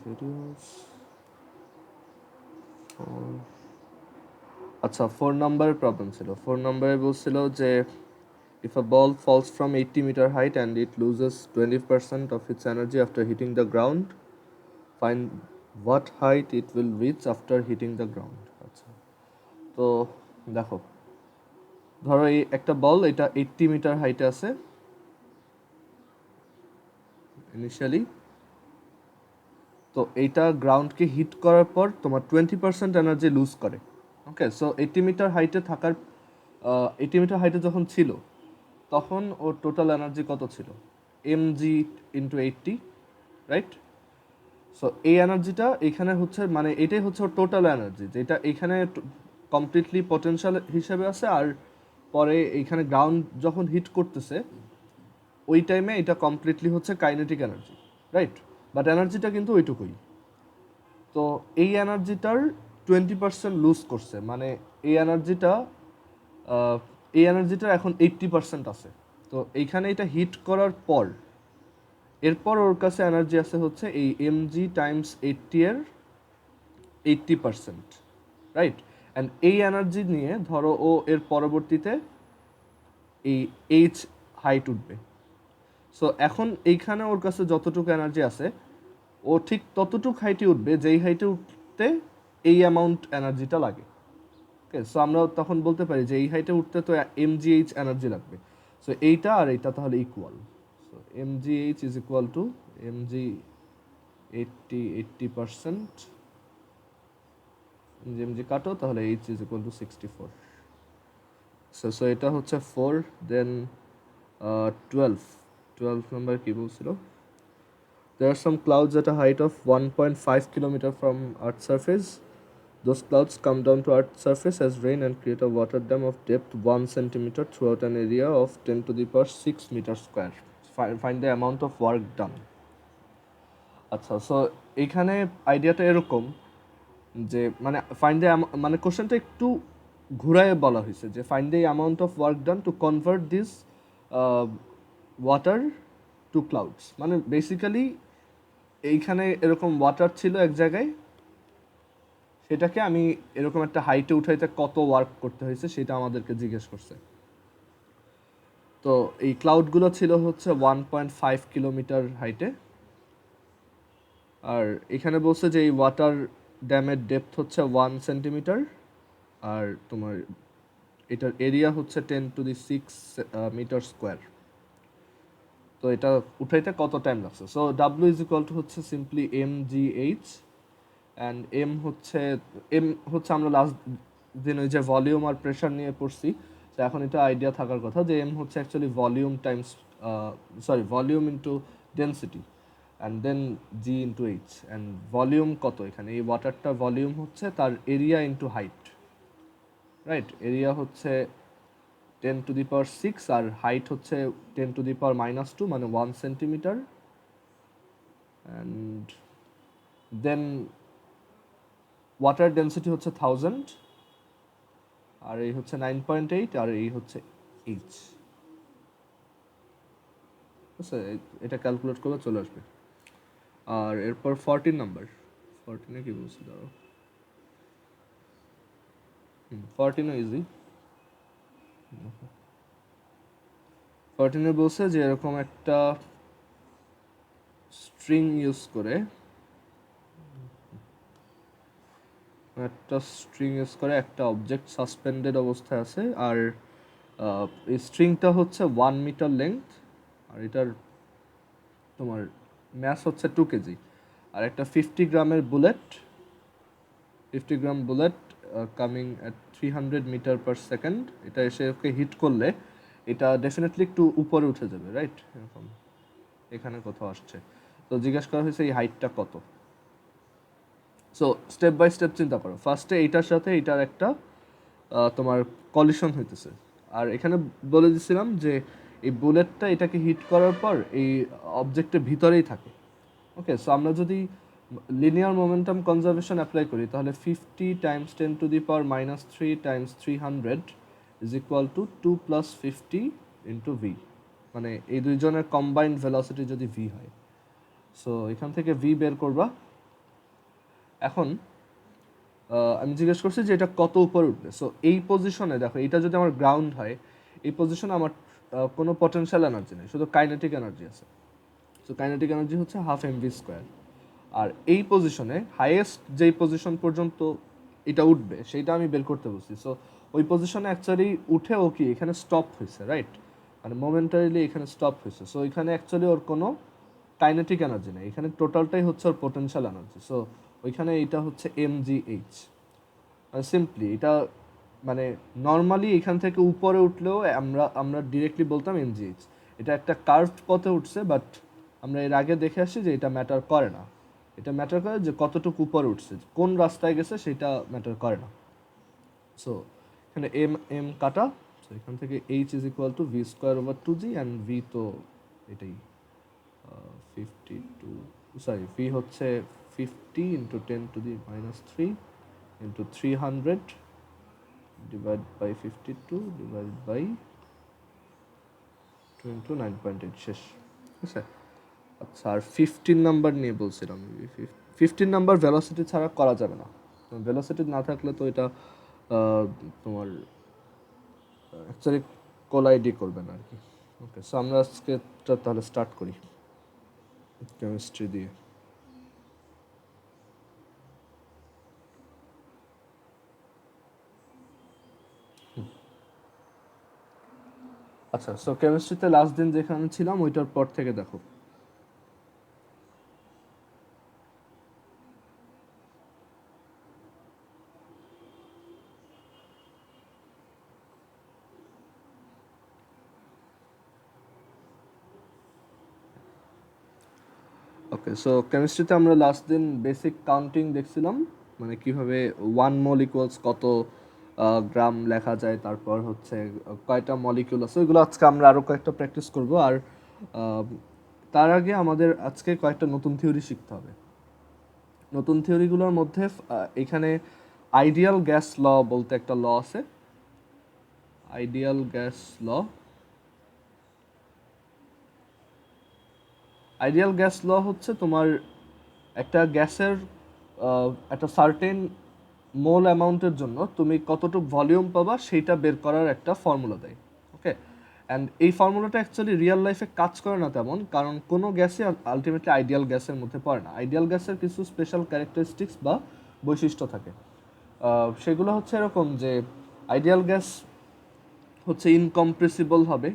videos. আচ্ছা 4 নম্বরের problem ছিল। 4 নম্বরে বলছিল যে if a ball falls from 80 meter height and it loses 20% of its energy after hitting the ground, find what height it will reach after hitting the ground. আচ্ছা তো দেখো, ধরো এই একটা বল, এটা 80 মিটার হাইটে আছে ইনিশিয়ালি। তো এইটা গ্রাউন্ডকে হিট করার পর তোমার 20% এনার্জি লুজ করে। ওকে, সো 80 মিটার হাইটে থাকার 80 মিটার হাইটে যখন ছিল তখন ওর টোটাল এনার্জি কত ছিল? mg into 80, right? সো এই এনার্জিটা এখানে হচ্ছে, মানে এটাই হচ্ছে ওর টোটাল এনার্জি, যেটা এখানে কমপ্লিটলি পটেনশিয়াল হিসেবে আছে, আর পরে এইখানে গ্রাউন্ড যখন হিট করতেছে ওই টাইমে এটা কমপ্লিটলি হচ্ছে কাইনেটিক এনার্জি, রাইট? বাট এনার্জিটা কিন্তু ওইটুকুই। তো এই এনার্জিটার 20% লুজ করছে, মানে এই এনার্জিটা এখন 80% আছে। তো এইখানে এটা হিট করার পর এরপর ওর কাছে এনার্জি আছে হচ্ছে এই mg টাইমস 80 এর 80%, রাইট? অ্যান্ড এই এনার্জি নিয়ে ধরো ও এর পরবর্তীতে এই এইচ হাইট উঠবে। সো এখন এইখানে ওর কাছে যতটুকু এনার্জি আছে ও ঠিক ততটুকু হাইটে উঠবে যেই হাইটে উঠতে এই অ্যামাউন্ট এনার্জিটা লাগে। ওকে, সো আমরা তখন বলতে পারি যে এই হাইটে উঠতে তো mgh এনার্জি লাগবে। সো এইটা আর এইটা তাহলে equal. So mgh is equal two mg 80%, mg কাটো তাহলে h is equal two 64। So এটা হচ্ছে 4। দেন 12 নাম্বার কি বলছিল? There are some clouds at a height of 1.5 kilometer from Earth's surface. Those clouds come down to Earth's surface as rain and create a water dam of depth 1 centimeter throughout an area of 10 to the power 6 meter square. Find the amount of work done. আচ্ছা, so এইখানে আইডিয়াটা এরকম যে মানে find the, মানে কোশ্চেনটা একটু ঘুরায় বলা হয়েছে যে find the amount of work done to convert this water to clouds. মানে বেসিক্যালি এইখানে এরকম ওয়াটার ছিল এক জায়গায়, সেটাকে আমি এরকম একটা হাইটে উঠাইতে কত ওয়ার্ক করতে হয়েছে সেটা আমাদেরকে জিজ্ঞেস করছে। তো এই ক্লাউডগুলো ছিল হচ্ছে 1.5 কিলোমিটার হাইটে, আর এখানে বলছে যে এই ওয়াটার ড্যামের ডেপথ হচ্ছে 1 সেন্টিমিটার, আর তোমার এটার এরিয়া হচ্ছে 10 টু দি 6 মিটার স্কোয়ার। তো এটা উঠাইতে কত টাইম লাগছে? So W is equal to হচ্ছে সিম্পলি mgh, অ্যান্ড এম হচ্ছে আমরা লাস্ট দিন ওই যে ভলিউম আর প্রেশার নিয়ে পড়ছি, তো এখন এটা আইডিয়া থাকার কথা যে এম হচ্ছে actually volume times volume into density, and then G into H. And volume কত এখানে? এই ওয়াটারটা ভলিউম হচ্ছে তার area into height, right? Area হচ্ছে 10 to the power 6 R height হচ্ছে 10 টু দি পাওয়ার -2, মানে 1 centimetre. And then water density হচ্ছে 1000, আর এই হচ্ছে 9.8, আর এই হচ্ছে এইচ। আচ্ছা, এটা ক্যালকুলেট করলে চলে আসবে। আর এরপর 14 নাম্বার, 14-এ কি বলছি দাঁড়াও, 14ও ইজি। 14-এ বলছে যে এরকম একটা স্ট্রিং ইউজ করে একটা অবজেক্ট সাসপেন্ডেড অবস্থায় আছে, আর এই স্ট্রিংটা হচ্ছে 1 মিটার লেন্থ, আর এটার তোমার ম্যাস হচ্ছে 2 কেজি, আর একটা 50 গ্রামের bullet, 50 gram bullet coming at 300 metre per second, এটা এসে ওকে হিট করলে এটা ডেফিনেটলি একটু উপরে উঠে যাবে, রাইট? এরকম এখানে কোথাও আসছে। তো জিজ্ঞেস করা হয়েছে এই হাইটটা কত। সো স্টেপ বাই স্টেপ চিন্তা করো। ফার্স্টে এইটার সাথে এইটার একটা তোমার কলিশন হইতেছে, আর এখানে বলে দিছিলাম যে এই বুলেটটা এটাকে হিট করার পর এই অবজেক্টের ভিতরেই থাকে। ওকে, সো আমরা যদি লিনিয়ার মোমেন্টাম কনজারভেশন অ্যাপ্লাই করি তাহলে 50 Times 10 to the power -3 Times 300 is equal two 2 + 50 into V, মানে এই দুইজনের কম্বাইন্ড ভেলোসিটি যদি ভি হয়। সো এখান থেকে ভি বের করবা, এখন আমি জিজ্ঞেস করছি যে এটা কত উপরে উঠবে। সো এই পজিশনে দেখো, এটা যদি আমার গ্রাউন্ড হয়, এই পজিশনে আমার কোনো পটেনশিয়াল এনার্জি নেই, শুধু কাইনেটিক এনার্জি আছে। সো কাইনেটিক এনার্জি হচ্ছে 1/2 mv স্কোয়ার। আর এই পজিশনে হাইয়েস্ট যেই পজিশন পর্যন্ত এটা উঠবে সেইটা আমি বের করতে বলছি। সো ওই পজিশনে অ্যাকচুয়ালি উঠে ও কি এখানে স্টপ হয়েছে, রাইট? মানে মোমেন্টারিলি এখানে স্টপ হয়েছে। সো এখানে অ্যাকচুয়ালি ওর কোনো কাইনেটিক এনার্জি নেই, এখানে টোটালটাই হচ্ছে ওর পোটেনশিয়াল এনার্জি। সো ওইখানে এটা হচ্ছে mgh। সিম্পলি এটা মানে নর্মালি এখান থেকে উপরে উঠলেও আমরা ডিরেক্টলি বলতাম mgh। এটা একটা কার্ভড পথে উঠছে, বাট আমরা এর আগে দেখে আসছি যে এটা ম্যাটার করে না। এটা ম্যাটার করে যে কতটুকু উপরে উঠছে, কোন রাস্তায় গেছে সেটা ম্যাটার করে না। সো এখানে এম কাটা। সো এখান থেকে h is equal to V square over 2g, and V তো এটাই 52, সরি ভি হচ্ছে 50 into 10⁻³ into 300 divide by 52 divide by 2 into 9.8, শেষ। ঠিক আছে। আচ্ছা, আর 15 নাম্বার নিয়ে বলছিলাম। 15 নাম্বার ভেলোসিটি ছাড়া করা যাবে না। ভেলোসিটি না থাকলে তো এটা তোমার অ্যাকচুয়ালি কোলাইডই করবে না আর কি। ওকে, সো আমরা আজকে তাহলে স্টার্ট করি কেমিস্ট্রি দিয়ে। আচ্ছা, সো কেমিস্ট্রিতে লাস্ট দিন যেখানে ছিলাম ওইটার পর থেকে দেখো। ওকে, সো কেমিস্ট্রিতে আমরা লাস্ট দিন বেসিক কাউন্টিং দেখছিলাম, মানে কিভাবে 1 মোল ইকুয়ালস কত গ্রাম লেখা যায়, তারপর হচ্ছে কয়টা মলিকিউল আছে, ওইগুলো আজকে আমরা আরও কয়েকটা প্র্যাকটিস করব। আর তার আগে আমাদের আজকে কয়েকটা নতুন থিওরি শিখতে হবে। নতুন থিওরিগুলোর মধ্যে এখানে আইডিয়াল গ্যাস ল বলতে একটা ল আছে। আইডিয়াল গ্যাস ল। আইডিয়াল গ্যাস ল হচ্ছে তোমার একটা গ্যাসের একটা সার্টেন মোল অ্যামাউন্টের জন্য তুমি কতটুকু ভলিউম পাবা সেইটা বের করার একটা ফর্মুলা দেয়। ওকে, অ্যান্ড এই ফর্মুলাটা অ্যাকচুয়ালি রিয়েল লাইফে কাজ করে না তেমন, কারণ কোনো গ্যাসই আলটিমেটলি আইডিয়াল গ্যাসের মধ্যে পড়ে না। আইডিয়াল গ্যাসের কিছু স্পেশাল ক্যারেক্টারিস্টিক্স বা বৈশিষ্ট্য থাকে। সেগুলো হচ্ছে এরকম যে আইডিয়াল গ্যাস হচ্ছে ইনকম্প্রেসিবল হবে।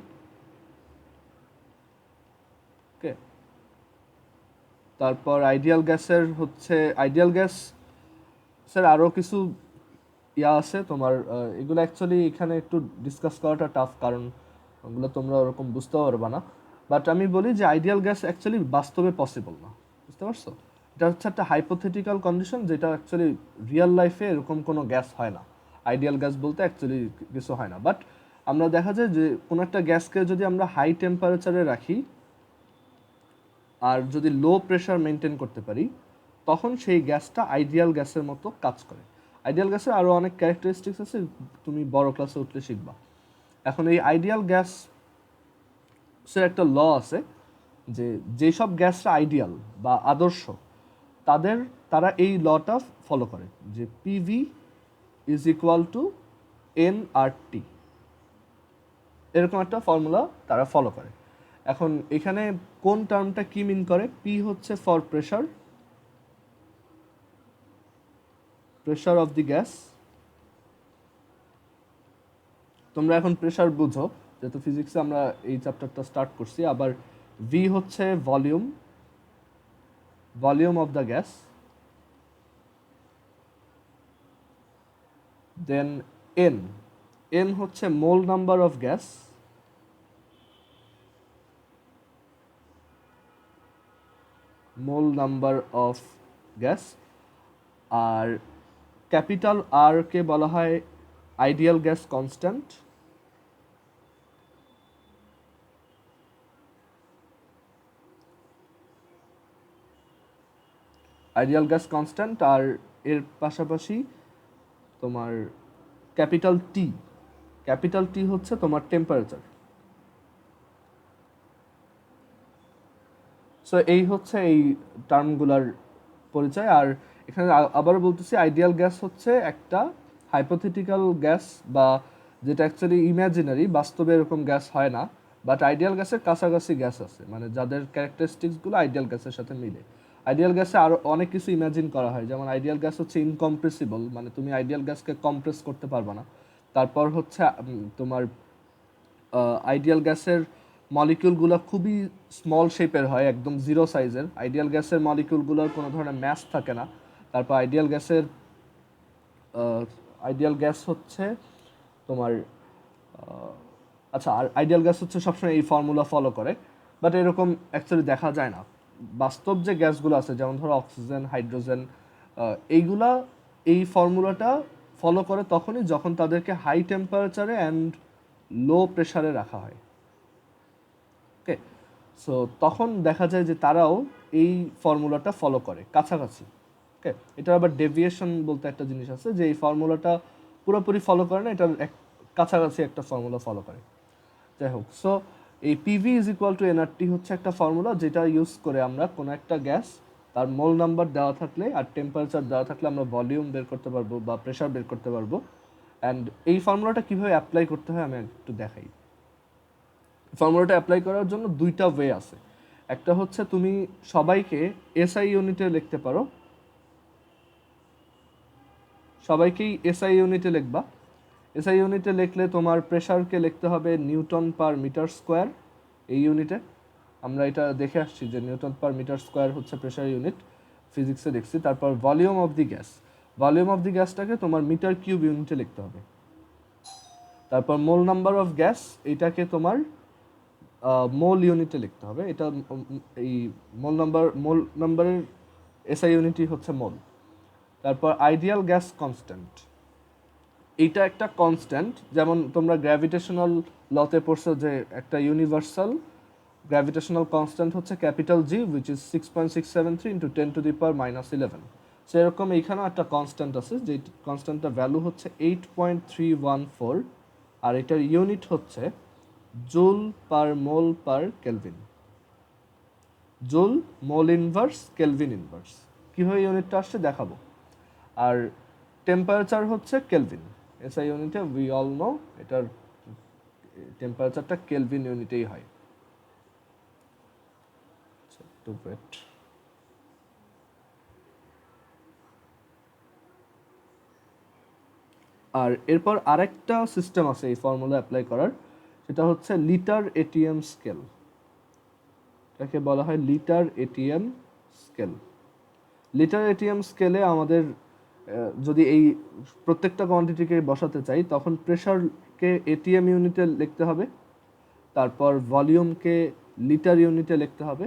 ওকে, তারপর আইডিয়াল গ্যাস স্যার আরও কিছু আছে তোমার। এগুলো অ্যাকচুয়ালি এখানে একটু ডিসকাস করাটা টাফ, কারণ ওগুলো তোমরা ওরকম বুঝতে পারবে না। বাট আমি বলি যে আইডিয়াল গ্যাস অ্যাকচুয়ালি বাস্তবে পসিবল না, বুঝতে পারছো? এটা হচ্ছে একটা হাইপোথেটিক্যাল কন্ডিশন, যেটা অ্যাকচুয়ালি রিয়েল লাইফে এরকম কোনো গ্যাস হয় না। আইডিয়াল গ্যাস বলতে অ্যাকচুয়ালি কিছু হয় না। বাট আমরা দেখা যায় যে কোনো একটা গ্যাসকে যদি আমরা হাই টেম্পারেচারে রাখি আর যদি লো প্রেশার মেনটেন করতে পারি, তখন সেই গ্যাসটা আইডিয়াল গ্যাসের মতো কাজ করে। আইডিয়াল গ্যাসের আরও অনেক ক্যারেক্টারিস্টিক্স আছে, তুমি বড় ক্লাসে উঠলে শিখবা। এখন এই আইডিয়াল গ্যাসের একটা ল আছে যে যেসব গ্যাসটা আইডিয়াল বা আদর্শ, তারা এই লটা ফলো করে যে PV is equal to n R T, এরকম একটা ফর্মুলা তারা ফলো করে। এখন এখানে কোন টার্মটা কি মিন করে? পি হচ্ছে for pressure of the gas. তোমরা এখন প্রেশার বুঝো, যেহেতু ফিজিক্সে আমরা এই চ্যাপ্টারটা স্টার্ট করছি। আবার ভি হচ্ছে volume of the gas. Then n হচ্ছে মোল নাম্বার অফ গ্যাস। আর ক্যাপিটাল আর কে বলা হয় আইডিয়াল গ্যাস কনস্ট্যান্ট। আর এর পাশাপাশি তোমার ক্যাপিটাল টি হচ্ছে তোমার টেম্পারেচার। সো এই হচ্ছে এই টার্মগুলার পরিচয়। আর এখানে আবারও বলতেছি, আইডিয়াল গ্যাস হচ্ছে একটা হাইপোথেটিক্যাল গ্যাস, বা যেটা অ্যাকচুয়ালি ইমাজিনারি, বাস্তবে এরকম গ্যাস হয় না, বাট আইডিয়াল গ্যাসের কাছাকাছি গ্যাস আছে, মানে যাদের ক্যারেক্টারিস্টিক্সগুলো আইডিয়াল গ্যাসের সাথে মিলে। আইডিয়াল গ্যাসে আরও অনেক কিছু ইমাজিন করা হয়, যেমন আইডিয়াল গ্যাস হচ্ছে ইনকম্প্রেসিবল, মানে তুমি আইডিয়াল গ্যাসকে কম্প্রেস করতে পারবে না। তারপর হচ্ছে তোমার আইডিয়াল গ্যাসের মলিকিউলগুলো খুবই স্মল শেপের হয়, একদম জিরো সাইজের। আইডিয়াল গ্যাসের মলিকিউলগুলোর কোনো ধরনের ম্যাস থাকে না। তারপর আইডিয়াল গ্যাস হচ্ছে তোমার আচ্ছা, আর আইডিয়াল গ্যাস হচ্ছে সবসময় এই ফর্মুলা ফলো করে, বাট এরকম অ্যাকচুয়ালি দেখা যায় না। বাস্তব যে গ্যাসগুলো আছে, যেমন ধরো অক্সিজেন, হাইড্রোজেন, এইগুলা এই ফর্মুলাটা ফলো করে তখনই যখন তাদেরকে হাই টেম্পারেচারে অ্যান্ড লো প্রেশারে রাখা হয়। ওকে, সো তখন দেখা যায় যে তারাও এই ফর্মুলাটা ফলো করে কাছাকাছি। ওকে, এটা আবার ডেভিয়েশন বলতে একটা জিনিস আছে, যে এই ফর্মুলাটা পুরোপুরি ফলো করে না, এটার কাছাকাছি একটা ফর্মুলা ফলো করে। যাই হোক, সো এই PV is equal two nRT হচ্ছে একটা ফর্মুলা, যেটা ইউজ করে আমরা কোনো একটা গ্যাস, তার মোল নাম্বার দেওয়া থাকলে আর টেম্পারেচার দেওয়া থাকলে আমরা ভলিউম বের করতে পারবো বা প্রেশার বের করতে পারবো। অ্যান্ড এই ফর্মুলাটা কীভাবে অ্যাপ্লাই করতে হয় আমি একটু দেখাই। ফর্মুলাটা অ্যাপ্লাই করার জন্য দুইটা ওয়ে আছে। একটা হচ্ছে তুমি সবাইকে এসআই ইউনিটে লিখতে পারো, সবাইকেই এসআই ইউনিটে লিখবা। এসআই ইউনিটে লিখলে তোমার প্রেশারকে লিখতে হবে নিউটন পার মিটার স্কোয়ার এই ইউনিটে। আমরা এটা দেখে আসছি যে নিউটন পার মিটার স্কোয়ার হচ্ছে প্রেশার ইউনিট, ফিজিক্সে দেখছি। তারপর volume of the gas, volume of the গ্যাসটাকে তোমার মিটার কিউব ইউনিটে লিখতে হবে। তারপর মোল নাম্বার অফ গ্যাস, এটাকে তোমার মোল ইউনিটে লিখতে হবে। এটা এই মোল নাম্বারের এসআই ইউনিটই হচ্ছে মোল। তারপর আইডিয়াল গ্যাস কনস্ট্যান্ট, এইটা একটা কনস্ট্যান্ট, যেমন তোমরা গ্র্যাভিটেশনাল লতে পড়ছো যে একটা ইউনিভার্সাল গ্র্যাভিটেশনাল কনস্ট্যান্ট হচ্ছে capital G, which is 6.673 into 10⁻⁻11। সেরকম এইখানেও একটা কনস্ট্যান্ট আছে, যে কনস্ট্যান্টটার ভ্যালু হচ্ছে 8.314, আর এটার ইউনিট হচ্ছে joule per mole per kelvin. Joule, mole inverse, kelvin inverse. কীভাবে ইউনিটটা আসছে দেখাবো। আর টেম্পারেচার হচ্ছে কেলভিন, এসআই ইউনিটে উই অল নো এটার টেম্পারেচারটা কেলভিন ইউনিটেই হয়। Two wait. আর এরপর আরেকটা সিস্টেম আছে এই ফর্মুলা অ্যাপ্লাই করার, সেটা হচ্ছে লিটার এটিএম স্কেল। এটাকে বলা হয় litre ATM scale. Litre ATM স্কেলে আমাদের যদি এই প্রত্যেকটা কোয়ান্টিটিকে বসাতে চাই, তখন প্রেশারকে এটিএম ইউনিটে লিখতে হবে, তারপর ভলিউমকে লিটার ইউনিটে লিখতে হবে,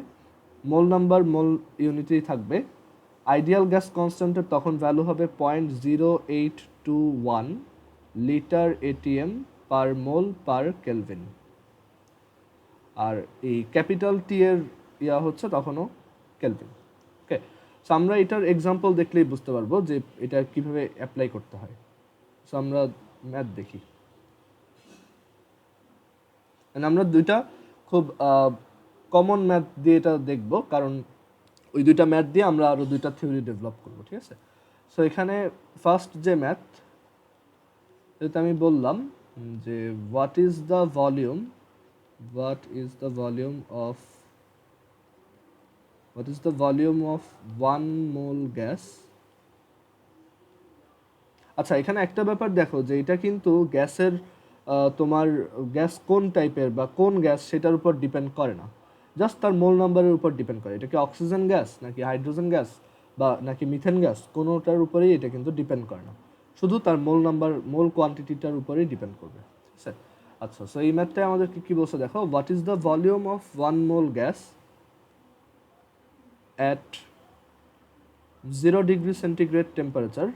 মোল নাম্বার মোল ইউনিটেই থাকবে। আইডিয়াল গ্যাস কনস্ট্যান্টের তখন ভ্যালু হবে 0.0821 লিটার এটিএম পার মোল পার কেলভিন। আর এই ক্যাপিটাল টি এর হচ্ছে তখনও কেলভিন। ওকে, সো আমরা এটার এক্সাম্পল দেখলেই বুঝতে পারবো যে এটা কিভাবে অ্যাপ্লাই করতে হয়। সো আমরা ম্যাথ দেখি, আমরা দুইটা খুব কমন ম্যাথ দিয়ে এটা দেখব, কারণ ওই দুইটা ম্যাথ দিয়ে আমরা আরও দুইটা থিওরি ডেভেলপ করবো, ঠিক আছে? সো এখানে ফার্স্ট যে ম্যাথ, যেটা আমি বললাম যে what is the volume of 1 mole gas. আচ্ছা, এখানে একটা ব্যাপার দেখো যে এটা কিন্তু গ্যাসের তোমার গ্যাস কোন টাইপের বা কোন গ্যাস সেটার উপর ডিপেন্ড করে না, জাস্ট তার মোল নাম্বারের উপর ডিপেন্ড করে। এটা কি অক্সিজেন গ্যাস নাকি হাইড্রোজেন গ্যাস বা নাকি মিথেন গ্যাস, কোনোটার উপরেই এটা কিন্তু ডিপেন্ড করে না, শুধু তার মোল কোয়ান্টিটিটার উপরেই ডিপেন্ড করবে, ঠিক আছে? আচ্ছা, সো এই ম্যাথটায় আমাদেরকে কি বলছে দেখো, what is the volume of 1 mole gas at 0 degree centigrade temperature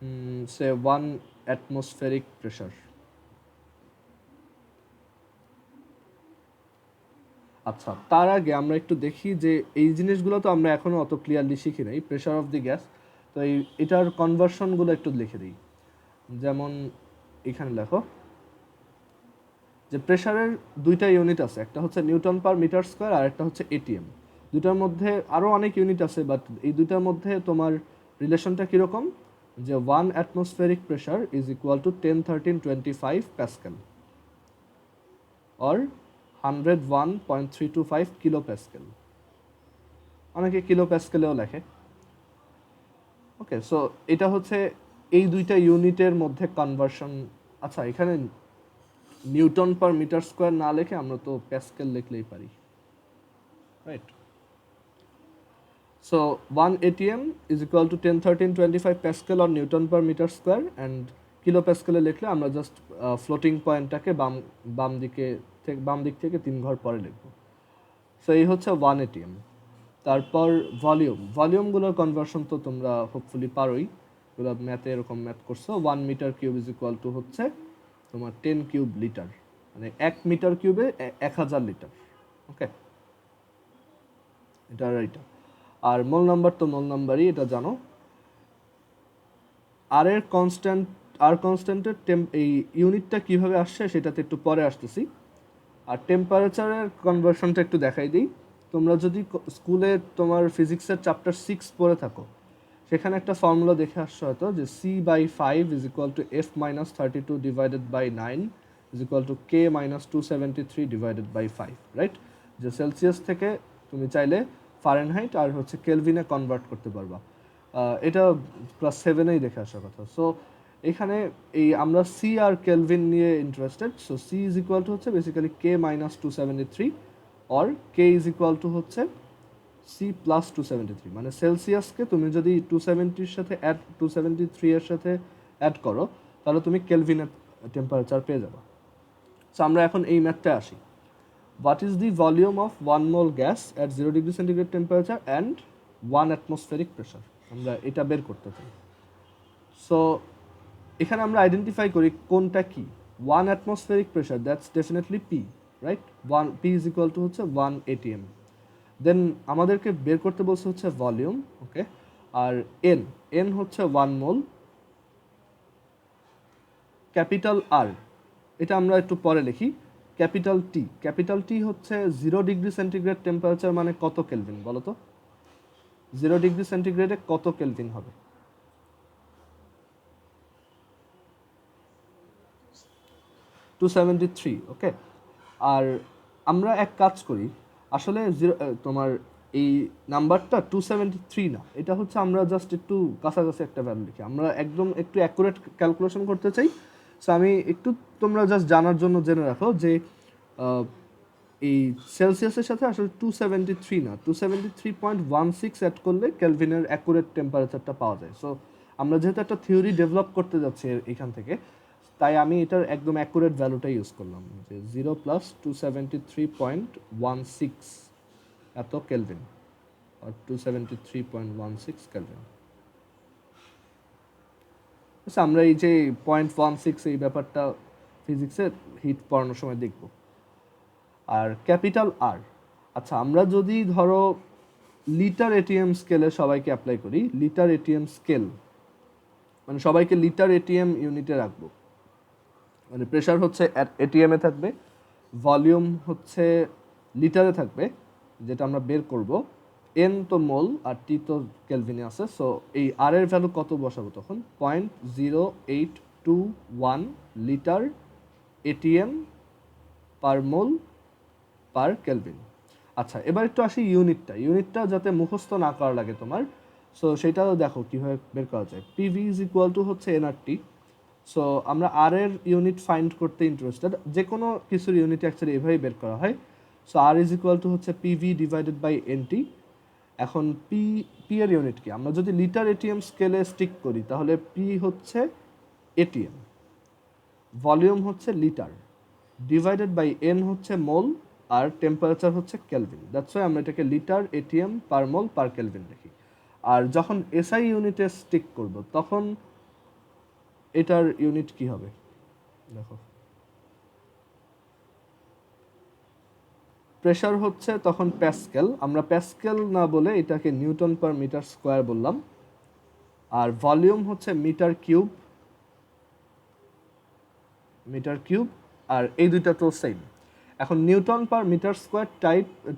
and say 1 atmospheric pressure. আচ্ছা, তার আগে আমরা একটু দেখি যে এই জিনিসগুলো তো আমরা এখনো অত ক্লিয়ারলি শিখি নাই, প্রেশার অফ দি গ্যাস। তো এটার কনভার্সনগুলো একটু লিখে দিই। যেমন এখানে লেখো যে প্রেশারের দুইটা ইউনিট আছে, একটা হচ্ছে নিউটন পার মিটার স্কোয়ার আর একটা হচ্ছে এটিএম। দুটার মধ্যে আরও অনেক ইউনিট আছে, বাট এই দুটার মধ্যে তোমার রিলেশনটা কীরকম, যে 1 atmospheric pressure is equal two 101325 pascal or 101.325 kilo Pascal, অনেকে কিলো প্যাসকেলেও লেখে। ওকে, সো এটা হচ্ছে এই দুইটা ইউনিটের মধ্যে কনভার্সন। আচ্ছা, এখানে নিউটন পার মিটার স্কোয়ার না লিখে আমরা তো প্যাসকেল লিখলেই পারি, right? So 1 ATM is equal to 101325 pascal or newton per metre square, and kilo প্যাসকেলে লিখলে আমরা জাস্ট ফ্লোটিং পয়েন্টটাকে বাম দিক থেকে 3 ঘর পরে লিখব। সো এই হচ্ছে 1 ATM। তারপর ভলিউমগুলোর কনভার্সন তো তোমরা হোপফুলি পারোই, এগুলো ম্যাথে এরকম ম্যাথ করছো। 1 metre cube is equal to হচ্ছে তোমার 10 কিউব লিটার, মানে 1 মিটার কিউবে 1000 লিটার। ওকে, এটা। আর মোল নাম্বার তো মোল নাম্বারই, এটা জানো। আর কনস্ট্যান্টের এই ইউনিটটা কিভাবে আসছে সেটাতে একটু পরে আসতেছি। আর টেম্পারেচারের কনভার্সনটা একটু দেখাই দিই। তোমরা যদি স্কুলে তোমার ফিজিক্সের চ্যাপ্টার 6 পড়ে থাকো, সেখানে একটা ফর্মুলা দেখে আসছো হয়তো, যে C/5 is equal to F minus 32 divided by 9 is equal to K minus 273 divided by 5, right? যে সেলসিয়াস থেকে তুমি চাইলে ফারেনহাইট আর হচ্ছে কেলভিনে কনভার্ট করতে পারবা। এটা ক্লাস 7এই দেখে আসার কথা। সো এখানে এই আমরা সি আর কেলভিন নিয়ে interested. So C is equal to হচ্ছে basically K minus 273 or K is equal to হচ্ছে সি প্লাস 273, মানে সেলসিয়াসকে তুমি যদি 270-র সাথে 273 এর সাথে অ্যাড করো, তাহলে তুমি কেলভিনের টেম্পারেচার পেয়ে যাবে। সো আমরা এখন এই ম্যাথটা আসি। What is the volume of 1 mole gas at 0 degree centigrade temperature and 1 atmospheric pressure, আমরা এটা বের করতে চাই। সো এখানে আমরা আইডেন্টিফাই করি কোনটা কি। 1 atmospheric pressure, that's definitely P, right? P is equal to হচ্ছে 1 ATM। দেন আমাদেরকে বের করতে বলছে হচ্ছে ভলিউম, ওকে। আর এন হচ্ছে 1 মোল। ক্যাপিটাল আর, এটা আমরা একটু পরে লিখি। ক্যাপিটাল টি হচ্ছে 0 ডিগ্রি সেন্টিগ্রেড টেম্পারেচার, মানে কত কেলভিন বলো তো? 0 ডিগ্রি সেন্টিগ্রেডে কত কেলভিন হবে? 273, ওকে। আর আমরা এক কাজ করি, আসলে তোমার এই নাম্বারটা 273 না, এটা হচ্ছে আমরা জাস্ট একটু কাছাকাছি একটা ভ্যালু লিখি, আমরা একদম একটু অ্যাকুরেট ক্যালকুলেশন করতে চাই। সো আমি একটু, তোমরা জাস্ট জানার জন্য জেনে রাখো যে এই সেলসিয়াসের সাথে আসলে 273 না, 273.16 অ্যাড করলে কেলভিনের অ্যাকুরেট টেম্পারেচারটা পাওয়া যায়। সো আমরা যেহেতু একটা থিওরি ডেভেলপ করতে যাচ্ছি এখান থেকে, তাই আমি এটার একদম অ্যাকুরেট ভ্যালুটা ইউজ করলাম, যে 0 প্লাস 273.16 এত কেলভিন, আর 273.16 কেলভিন। আচ্ছা, আমরা এই যে 0.16 এই ব্যাপারটা ফিজিক্সের হিট পড়ানোর সময় দেখব। আর ক্যাপিটাল আর, আচ্ছা আমরা যদি ধরো লিটার এটিএম স্কেলে সবাইকে অ্যাপ্লাই করি, লিটার এটিএম স্কেল মানে সবাইকে লিটার এটিএম ইউনিটে রাখবো, মানে প্রেশার হচ্ছে এটিএমে থাকবে, ভলিউম হচ্ছে লিটারে থাকবে, যেটা আমরা বের করব, এন তো মোল আর টি তো কেলভিনে আছে। সো এই আর এর ভ্যালু কত বসাবো তখন? 0.0821 লিটার এটিএম পার মোল পার কেলভিন। আচ্ছা, এবার একটু আসি ইউনিটটা যাতে মুখস্থ না করা লাগে তোমার। সো সেটাও দেখো কীভাবে বের করা যায়। পিভি ইজ ইকুয়াল টু হচ্ছে এনআরটি। সো আমরা আর এর ইউনিট ফাইন্ড করতে ইন্টারেস্টেড, যে কোনো কিছুর ইউনিট অ্যাকচুয়ালি এভাবেই বের করা হয়। So R is equal to হচ্ছে পিভি ডিভাইডেড বাই এনটি। এখন পি এর ইউনিট কি? আমরা যদি লিটার এটিএম স্কেলে স্টিক করি, তাহলে পি হচ্ছে এটিএম, ভলিউম হচ্ছে লিটার, ডিভাইডেড বাই এন হচ্ছে মোল, আর টেম্পারেচার হচ্ছে কেলভিন। দ্যাটস ওয়াই আমরা এটাকে লিটার এটিএম পার মোল পার কেলভিন লিখি। আর যখন এসআই ইউনিটে স্টিক করব, তখন এটার ইউনিট কি হবে দেখো। প্রেশার হচ্ছে তখন প্যাসকেল, আমরা প্যাসকেল না বলে এটাকে নিউটন পার মিটার স্কোয়ার বললাম। আর ভলিউম হচ্ছে মিটার কিউব, আর এই দুইটা তো সেম। এখন newton per metre square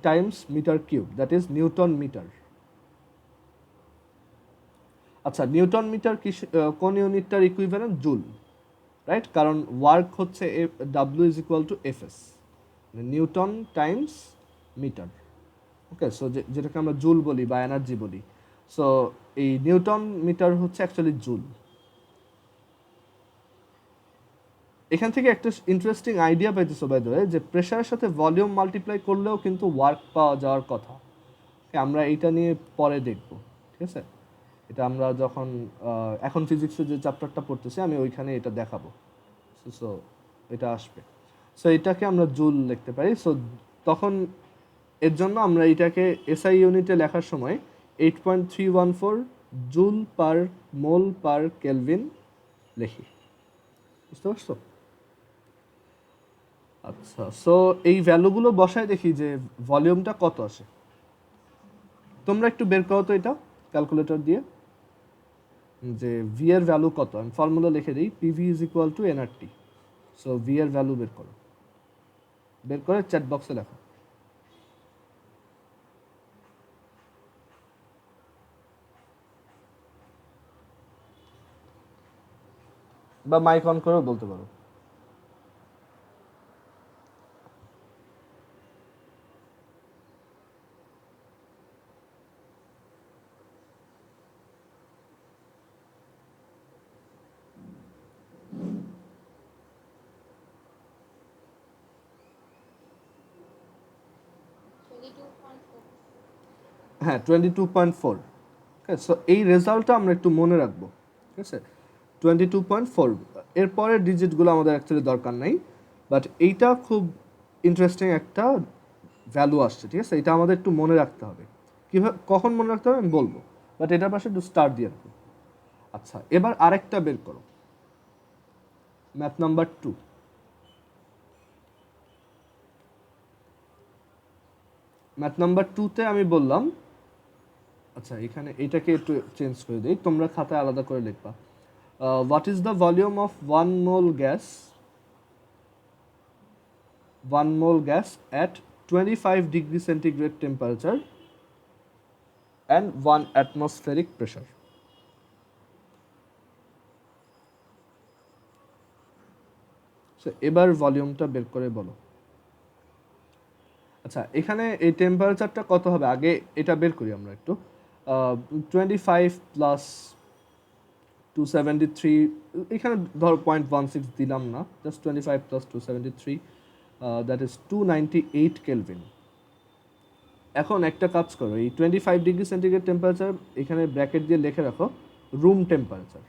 times metre cube, that is newton metre. আচ্ছা, নিউটন মিটার কোন ইউনিটটার ইকুইভ্যালেন্ট? Joule, right? কারণ ওয়ার্ক হচ্ছে W is equal to F S, newton times metre. Okay, so যেটাকে আমরা জুল বলি বা এনার্জি বলি, সো এই নিউটন মিটার হচ্ছে অ্যাকচুয়ালি জুল। এখান থেকে একটা ইন্টারেস্টিং আইডিয়া পাইতেছো বাই দ্য ওয়ে, যে প্রেশারের সাথে ভলিউম মাল্টিপ্লাই করলেও কিন্তু ওয়ার্ক পাওয়া যাওয়ার কথা। আমরা এইটা নিয়ে পরে দেখব, ঠিক আছে? এটা আমরা যখন এখন ফিজিক্সের যে চ্যাপ্টারটা পড়তেছি আমি ওইখানে এটা দেখাবো। সো এটা আসবে। সো এটাকে আমরা জুল লিখতে পারি। সো তখন এর জন্য আমরা এটাকে এসআই ইউনিটে লেখার সময় 8.314 joule per mole per kelvin লিখি। বুঝতে পারছো? আচ্ছা, সো এই ভ্যালুগুলো বসায় দেখি যে ভলিউমটা কত আসে। তোমরা একটু বের করো তো এটা ক্যালকুলেটর দিয়ে, যে ভি এর ভ্যালু কত। আমি ফর্মুলা লিখে দিই, PV is equal two nRT. So V এর ভ্যালু বের করো, বের করে চ্যাট বক্সে লেখো। বা মাইক অন করেও বলতে পারো। হ্যাঁ, 22.4। ঠিক আছে, সো এই রেজাল্টটা আমরা একটু মনে রাখবো। ঠিক আছে, 22.4। এরপরের ডিজিটগুলো আমাদের অ্যাকচুয়ালি দরকার নাই, বাট এইটা খুব ইন্টারেস্টিং একটা ভ্যালু আসছে। ঠিক আছে, এটা আমাদের একটু মনে রাখতে হবে। কীভাবে, কখন মনে রাখতে হবে আমি বলবো, বাট এটার পাশে একটু স্টার দিয়ে রাখবো। আচ্ছা, এবার আরেকটা বের করো, ম্যাথ নাম্বার 2। ম্যাথ নাম্বার 2তে আমি বললাম, আচ্ছা এখানে এটাকে একটু চেঞ্জ করে দিই, তোমরা খাতায় আলাদা করে লিখবা। What is the volume of 1 mole gas at 25 degree centigrade temperature and 1 atmospheric pressure? So এবার ভলিউমটা বের করে বলো। আচ্ছা, এখানে এই টেম্পারেচারটা কত হবে আগে এটা বের করি আমরা একটু। 25 প্লাস 273, এখানে ধর 0.16 দিলাম না, just 25 plus 273, that is 298 kelvin. এখন একটা কাজ করো, এই 25 ডিগ্রি সেন্টিগ্রেড টেম্পারেচার এখানে ব্র্যাকেট দিয়ে লিখে রাখো রুম টেম্পারেচার।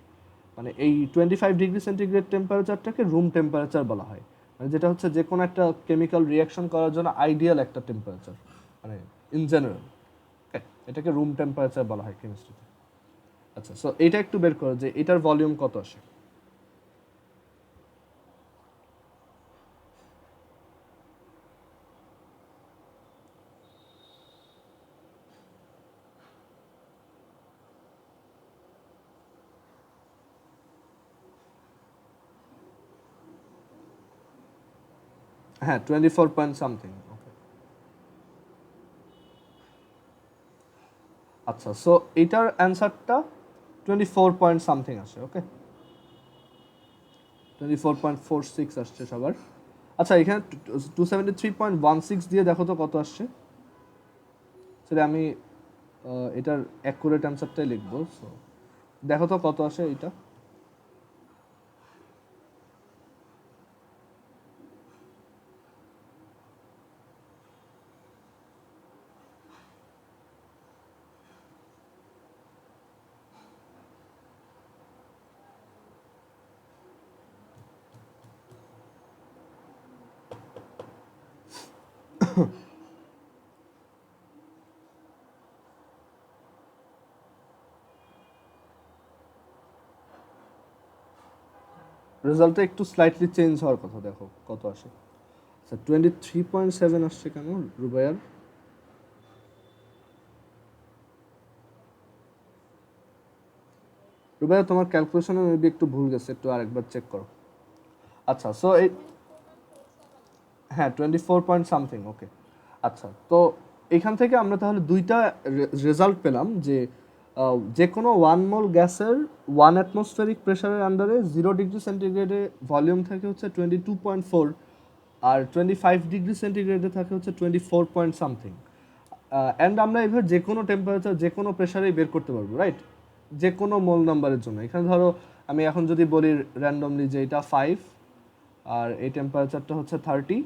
মানে এই 25 ডিগ্রি সেন্টিগ্রেড টেম্পারেচারটাকে রুম টেম্পারেচার বলা হয়, মানে যেটা হচ্ছে যে কোনো একটা কেমিক্যাল রিয়াকশন করার জন্য আইডিয়াল একটা টেম্পারেচার, মানে ইন জেনারেল। এটাকে রুম টেম্পারেচার বলা হয় কেমিস্ট্রিতে। আচ্ছা, সো এটা একটু বের করো যে এটার ভলিউম কত আসে। হ্যাঁ, 24 পয়েন্ট সামথিং। ওকে, আচ্ছা, সো এটার অ্যান্সারটা 24 পয়েন্ট সামথিং আসে। ওকে, 24.46 আসছে সবার। আচ্ছা, এখানে 273.16 দিয়ে দেখো তো কত আসছে। সেটা আমি এটার অ্যাকুরেট অ্যান্সারটাই লিখবো। সো দেখো তো কত আসে এটা। রেজাল্টটা একটু স্লাইটলি চেঞ্জ হওয়ার কথা, দেখো কত আসে। আচ্ছা, 23.7 আসছে কেন রুবাইয়ার? রুবাইয়া, তোমার ক্যালকুলেশনে মেবি একটু ভুল গেছে, একটু আরেকবার চেক করো। আচ্ছা, সো এই হ্যাঁ 24 পয়েন্ট সামথিং। ওকে, আচ্ছা, তো এখান থেকে আমরা তাহলে দুইটা রেজাল্ট পেলাম যে যে কোনো 1 মোল গ্যাসের 1 অ্যাটমসফেরিক প্রেশারের আন্ডারে 0 ডিগ্রি সেন্টিগ্রেডে ভলিউম থাকে হচ্ছে 22.4, আর 25 ডিগ্রি সেন্টিগ্রেডে থাকে হচ্ছে 24 পয়েন্ট সামথিং। অ্যান্ড আমরা এবার যে কোনো টেম্পারেচার যে কোনো প্রেশারেই বের করতে পারবো, রাইট? যে কোনো মোল নাম্বারের জন্য। এখানে ধরো আমি এখন যদি বলি র্যান্ডমলি যে এটা 5, আর এই টেম্পারেচারটা হচ্ছে 30,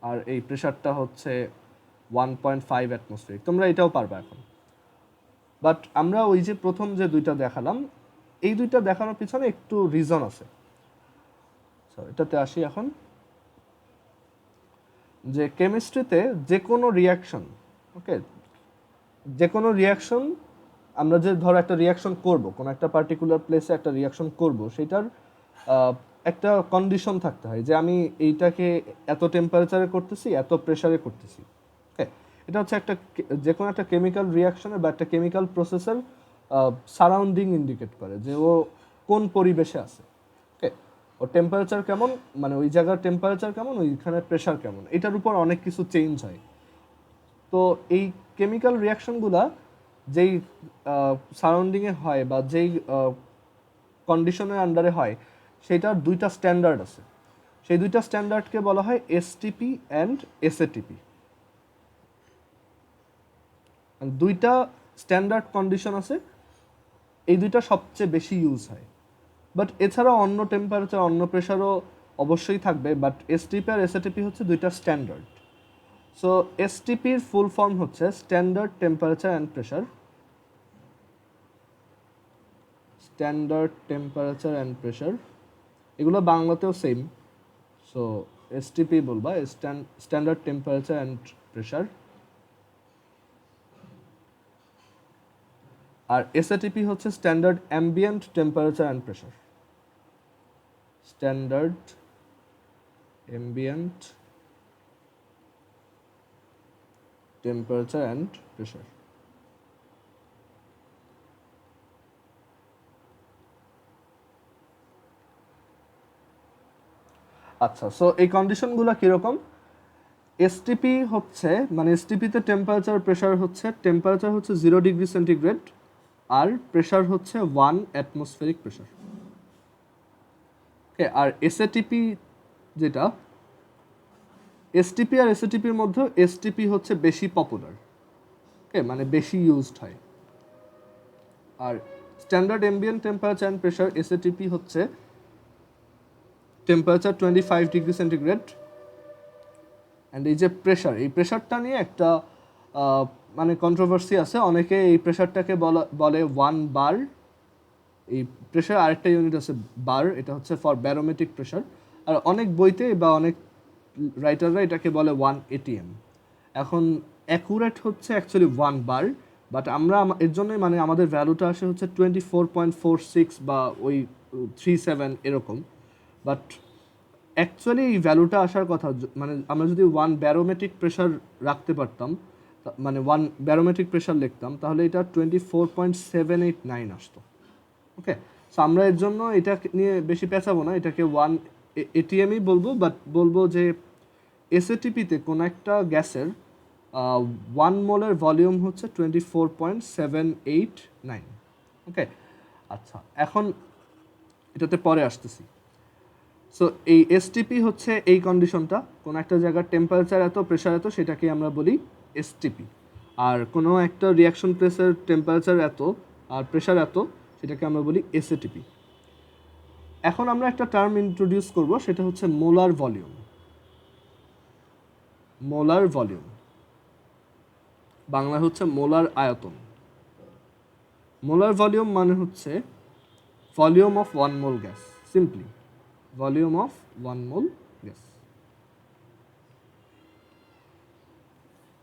আর এই প্রেশারটা হচ্ছে 1.5 অ্যাটমসফিয়ার, তোমরা এটাও পারবে এখন। বাট আমরা ওই যে প্রথম যে দুইটা দেখালাম, এই দুইটা দেখানোর পিছনে একটু রিজন আছে। এটাতে আসি এখন, যে কেমিস্ট্রিতে যে কোনো রিয়াকশন, ওকে, যে কোনো রিয়াকশন আমরা যে ধরো একটা রিয়াকশন করব, কোনো একটা পার্টিকুলার প্লেসে একটা রিয়াকশন করব, সেটার একটা কন্ডিশন থাকতে হয় যে আমি এইটাকে এত টেম্পারেচারে করতেছি, এত প্রেসারে করতেছি। ওকে, এটা হচ্ছে একটা যে কোনো একটা কেমিক্যাল রিয়াকশনের বা একটা কেমিক্যাল প্রসেসের সারাউন্ডিং ইন্ডিকেট করে যে ও কোন পরিবেশে আছে। ওকে, ও টেম্পারেচার কেমন, মানে ওই জায়গার টেম্পারেচার কেমন, ওইখানে প্রেশার কেমন, এটার উপর অনেক কিছু চেঞ্জ হয়। তো এই কেমিক্যাল রিয়াকশনগুলা যেই সারাউন্ডিংয়ে হয় বা যেই কন্ডিশনের আন্ডারে হয়, সেটার দুইটা স্ট্যান্ডার্ড আছে। সেই দুইটা স্ট্যান্ডার্ডকে বলা হয় এসটিপি অ্যান্ড এসএটিপি। দুইটা স্ট্যান্ডার্ড কন্ডিশন আছে, এই দুইটা সবচেয়ে বেশি ইউজ হয়। বাট এছাড়াও অন্য টেম্পারেচার অন্য প্রেশারও অবশ্যই থাকবে, বাট এসটিপি আর এসএটিপি হচ্ছে দুইটা স্ট্যান্ডার্ড। সো এসটিপির ফুল ফর্ম হচ্ছে standard temperature and pressure, standard temperature and pressure, এগুলো বাংলাতেও সেম। সো এসটিপি বলবা, স্ট্যান্ডার্ড টেম্পারেচার অ্যান্ড প্রেশার। আর এসএটিপি হচ্ছে standard ambient temperature and pressure, standard ambient temperature and pressure. আচ্ছা, সো এই কন্ডিশনগুলো কীরকম? এসটিপি হচ্ছে, মানে এসটিপিতে টেম্পারেচার প্রেশার হচ্ছে, টেম্পারেচার হচ্ছে 0 ডিগ্রি সেন্টিগ্রেড আর প্রেশার হচ্ছে 1 অ্যাটমসফেরিক প্রেশার। ওকে, আর এসএটিপি যেটা, এসটিপি আর এসএটিপির মধ্যে এসটিপি হচ্ছে বেশি পপুলার, ওকে, মানে বেশি ইউজড হয়। আর standard ambient temperature and pressure SATP হচ্ছে টেম্পারেচার 25 ডিগ্রি সেন্টিগ্রেড। অ্যান্ড এই যে প্রেশার, এই প্রেশারটা নিয়ে একটা মানে কন্ট্রোভার্সি আছে। অনেকে এই প্রেশারটাকে বলে 1 বার। এই প্রেশার আরেকটা ইউনিট আছে বার, এটা হচ্ছে ফর ব্যারোমেট্রিক প্রেশার। আর অনেক বইতে বা অনেক রাইটাররা এটাকে বলে 1 ATM। এখন অ্যাকুরেট হচ্ছে অ্যাকচুয়ালি 1 বার, বাট আমরা এর জন্যই মানে আমাদের ভ্যালুটা আসে হচ্ছে 24.46 বা ওই 37 এরকম। বাট অ্যাকচুয়ালি এই ভ্যালুটা আসার কথা, মানে আমরা যদি 1 ব্যারোমেট্রিক প্রেশার রাখতে পারতাম, মানে 1 ব্যারোমেট্রিক প্রেশার লিখতাম, তাহলে এটা 24.789 আসতো। ওকে, সো আমরা এর জন্য এটা নিয়ে বেশি পেঁচাবো না, এটাকে 1 ATMই বলবো। বাট বলবো যে এসএটিপিতে কোনো একটা গ্যাসের 1 মোলের ভলিউম হচ্ছে 24.789। ওকে, আচ্ছা, এখন এটাতে পরে আসতেছি। সো এই এসটিপি হচ্ছে এই কন্ডিশনটা, কোনো একটা জায়গার টেম্পারেচার এত, প্রেশার এত, সেটাকে আমরা বলি এসটিপি। আর কোনো একটা রিয়াকশন প্লেসের টেম্পারেচার এত আর প্রেশার এত, সেটাকে আমরা বলি এসএটিপি। এখন আমরা একটা টার্ম ইন্ট্রোডিউস করব, সেটা হচ্ছে molar volume. Molar volume Bangla হচ্ছে মোলার আয়তন। মোলার ভলিউম মানে হচ্ছে volume of 1 mole gas, simply volume of 1 mole gas.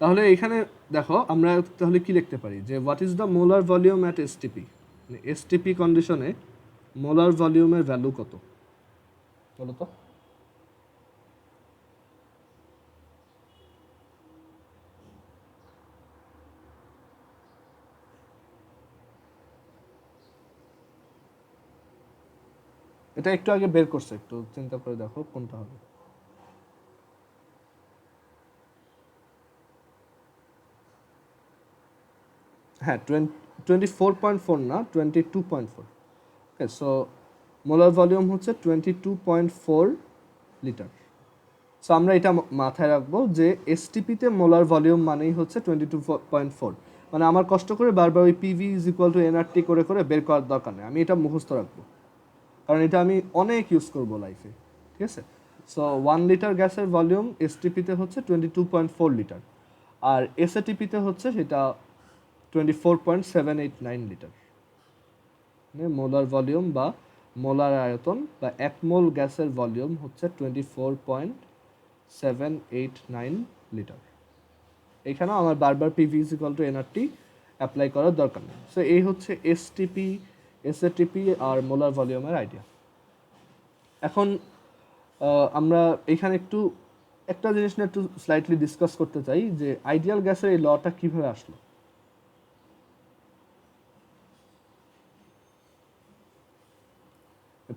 তাহলে এখানে দেখো আমরা তাহলে কি লিখতে পারি, যে what is the molar volume at STP, মানে এসটিপি কন্ডিশনে মোলার ভলিউমের ভ্যালু কত বলো তো? এটা একটু আগে বের করছে, একটু চিন্তা করে দেখো কোনটা হবে। হ্যাঁ 24.4 না 22.4। ওকে, সো মোলার ভলিউম হচ্ছে 22.4 লিটার। সো আমরা এটা মাথায় রাখবো যে এসটিপিতে মোলার ভলিউম মানেই হচ্ছে 22.4। মানে আমার কষ্ট করে বারবার ওই PV is equal two nRT করে করে বের করার দরকার নেই, আমি এটা মুখস্থ রাখবো, কারণ এটা আমি অনেক ইউজ করবো লাইফে। ঠিক আছে, সো 1 লিটার গ্যাসের ভলিউম এসটিপিতে হচ্ছে 22.4 লিটার, আর এসএটিপিতে হচ্ছে সেটা 24.789 লিটার। মানে মোলার ভলিউম বা মোলার আয়তন বা এক মোল গ্যাসের ভলিউম হচ্ছে 24.789 লিটার। এখানেও আমার বারবার PV is equal two nRT apply করার দরকার নেই। সো এই হচ্ছে এসটিপি, এসএটিপি আর মোলার ভলিউমের আইডিয়া। এখন আমরা এখানে একটু একটা জিনিস নিয়ে একটু স্লাইটলি ডিসকাস করতে চাই যে আইডিয়াল গ্যাসের এই লটা কিভাবে আসলো।